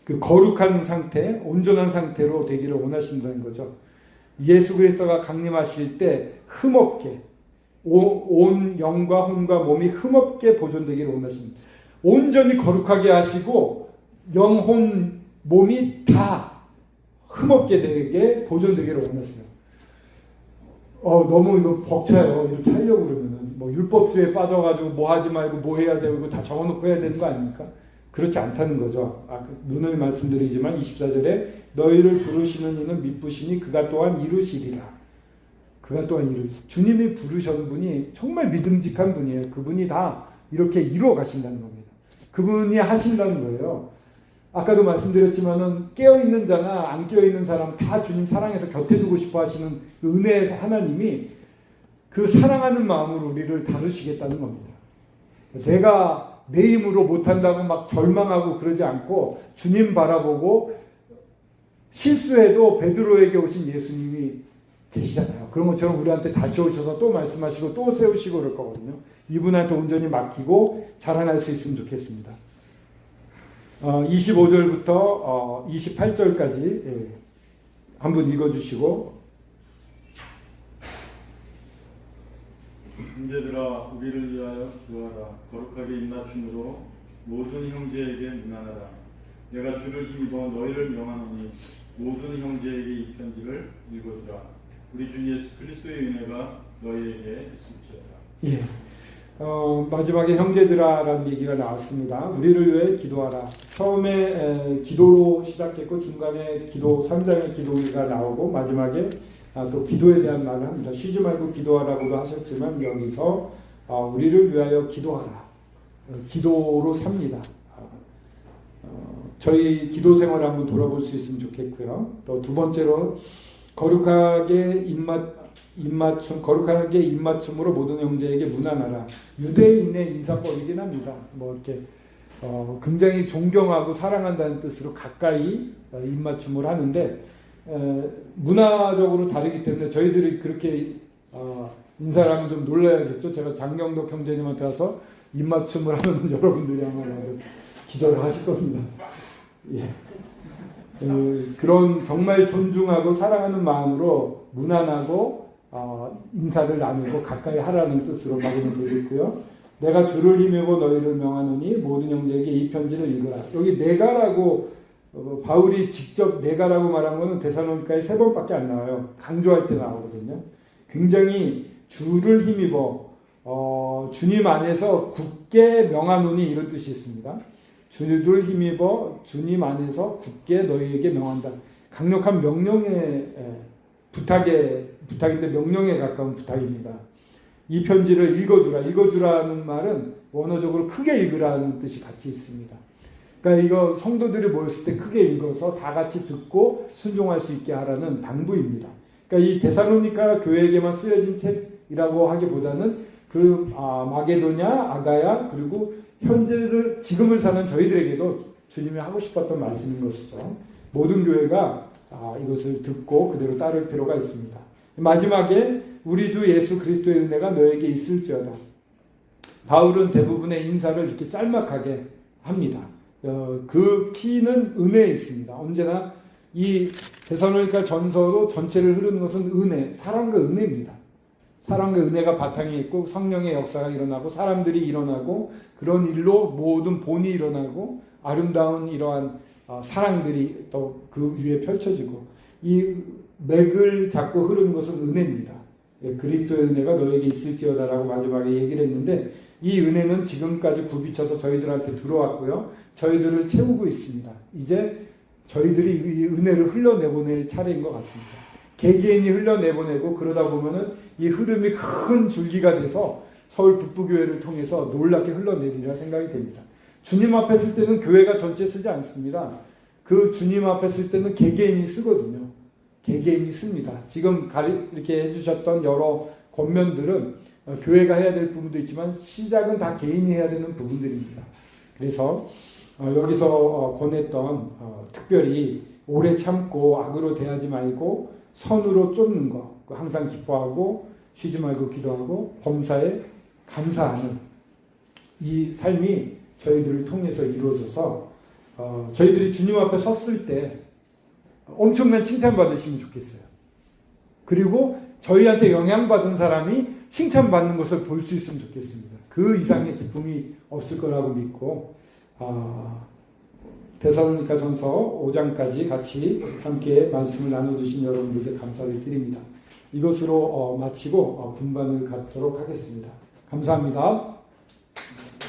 그 거룩한 상태, 온전한 상태로 되기를 원하신다는 거죠. 예수 그리스도가 강림하실 때 흠없게 온 영과 혼과 몸이 흠없게 보존되기를 원하십니다. 온전히 거룩하게 하시고 영혼 몸이 다 흠없게 되게 보존되기를 원하세요. 너무 이거 벅차요. 이렇게 하려고 그러면은 뭐 율법주의에 빠져가지고 뭐 하지 말고 뭐 해야 되고 이거 다 적어놓고 해야 되는 거 아닙니까? 그렇지 않다는 거죠. 누누이 말씀드리지만 24절에 너희를 부르시는 이는 미쁘시니 그가 또한 이루시리라. 그가 또한 주님이 부르신 분이 정말 믿음직한 분이에요. 그분이 다 이렇게 이루어 가신다는 겁니다. 그분이 하신다는 거예요. 아까도 말씀드렸지만은 깨어있는 자나 안 깨어있는 사람 다 주님 사랑해서 곁에 두고 싶어 하시는 그 은혜의 하나님이 그 사랑하는 마음으로 우리를 다루시겠다는 겁니다. 내가 내 힘으로 못한다고 막 절망하고 그러지 않고 주님 바라보고 실수해도 베드로에게 오신 예수님이 계시잖아요. 그런 것처럼 우리한테 다시 오셔서 또 말씀하시고 또 세우시고 그럴 거거든요. 이분한테 온전히 맡기고 자라날 수 있으면 좋겠습니다. 25절부터 28절까지 한번 읽어주시고 형제들아 우리를 위하여 기도하라. 거룩하게 입맞춤으로 모든 형제에게 문안하라. 내가 주를 힘입어 너희를 명하노니 모든 형제에게 이 편지를 읽어주라. 우리 주 예수 그리스도의 은혜가 너희에게 있을지어다. 예. 마지막에 형제들아라는 얘기가 나왔습니다. 우리를 위해 기도하라. 처음에 기도로 시작했고 중간에 기도 3장의 기도가 나오고 마지막에 또 기도에 대한 말을 합니다. 쉬지 말고 기도하라고도 하셨지만 여기서 우리를 위하여 기도하라. 기도로 삽니다. 저희 기도 생활을 한번 돌아볼 수 있으면 좋겠고요. 또 두 번째로 거룩하게 입맞춤으로 모든 형제에게 문안하라. 유대인의 인사법이긴 합니다. 뭐 이렇게 굉장히 존경하고 사랑한다는 뜻으로 가까이 입맞춤을 하는데 문화적으로 다르기 때문에 저희들이 그렇게 인사를 하면 좀 놀라야겠죠. 제가 장경덕 형제님한테 와서 입맞춤을 하면 여러분들이 아마 기절을 하실 겁니다. 예. 그런 정말 존중하고 사랑하는 마음으로 문안하고 인사를 나누고 가까이 하라는 뜻으로 말씀을 드리고요. 내가 주를 힘입어 너희를 명하노니 모든 형제에게 이 편지를 읽으라. 여기 내가라고 바울이 직접 내가라고 말한 거는 데살로니가에 3번밖에 안 나와요. 강조할 때 나오거든요. 굉장히 주를 힘입어 주님 안에서 굳게 명하노니 이런 뜻이 있습니다. 주를 힘입어 주님 안에서 굳게 너희에게 명한다. 강력한 명령의 부탁인데 명령에 가까운 부탁입니다. 이 편지를 읽어주라. 읽어주라는 말은 원어적으로 크게 읽으라는 뜻이 같이 있습니다. 그러니까 이거 성도들이 모였을 때 크게 읽어서 다 같이 듣고 순종할 수 있게 하라는 당부입니다. 그러니까 이 데살로니가 교회에게만 쓰여진 책이라고 하기보다는 마게도냐, 아가야 그리고 현재를 지금을 사는 저희들에게도 주님이 하고 싶었던 말씀인 것이죠. 모든 교회가 이것을 듣고 그대로 따를 필요가 있습니다. 마지막에 우리 주 예수 그리스도의 은혜가 너에게 있을지어다. 바울은 대부분의 인사를 이렇게 짤막하게 합니다. 그 키는 은혜에 있습니다. 언제나 이 데살로니가 전서로 전체를 흐르는 것은 은혜, 사랑과 은혜입니다. 사랑과 은혜가 바탕에 있고 성령의 역사가 일어나고 사람들이 일어나고 그런 일로 모든 본이 일어나고 아름다운 이러한 사랑들이 또 그 위에 펼쳐지고 이 맥을 잡고 흐르는 것은 은혜입니다. 그리스도의 은혜가 너에게 있을지어다라고 마지막에 얘기를 했는데 이 은혜는 지금까지 굽이쳐서 저희들한테 들어왔고요. 저희들을 채우고 있습니다. 이제 저희들이 이 은혜를 흘러내보낼 차례인 것 같습니다. 개개인이 흘러내보내고 그러다 보면은 이 흐름이 큰 줄기가 돼서 서울 북부교회를 통해서 놀랍게 흘러내리리라 생각이 됩니다. 주님 앞에 쓸 때는 교회가 전체 쓰지 않습니다. 그 주님 앞에 쓸 때는 개개인이 쓰거든요. 개개인이 씁니다. 지금 이렇게 해주셨던 여러 권면들은 교회가 해야 될 부분도 있지만 시작은 다 개인이 해야 되는 부분들입니다. 그래서 여기서 권했던 특별히 오래 참고 악으로 대하지 말고 선으로 쫓는 거, 항상 기뻐하고 쉬지 말고 기도하고 범사에 감사하는 이 삶이 저희들을 통해서 이루어져서 저희들이 주님 앞에 섰을 때 엄청난 칭찬받으시면 좋겠어요. 그리고 저희한테 영향받은 사람이 칭찬받는 것을 볼 수 있으면 좋겠습니다. 그 이상의 기쁨이 없을 거라고 믿고 데살로니가 전서 5장까지 같이 함께 말씀을 나눠주신 여러분들께 감사를 드립니다. 이것으로 마치고 분반을 갖도록 하겠습니다. 감사합니다.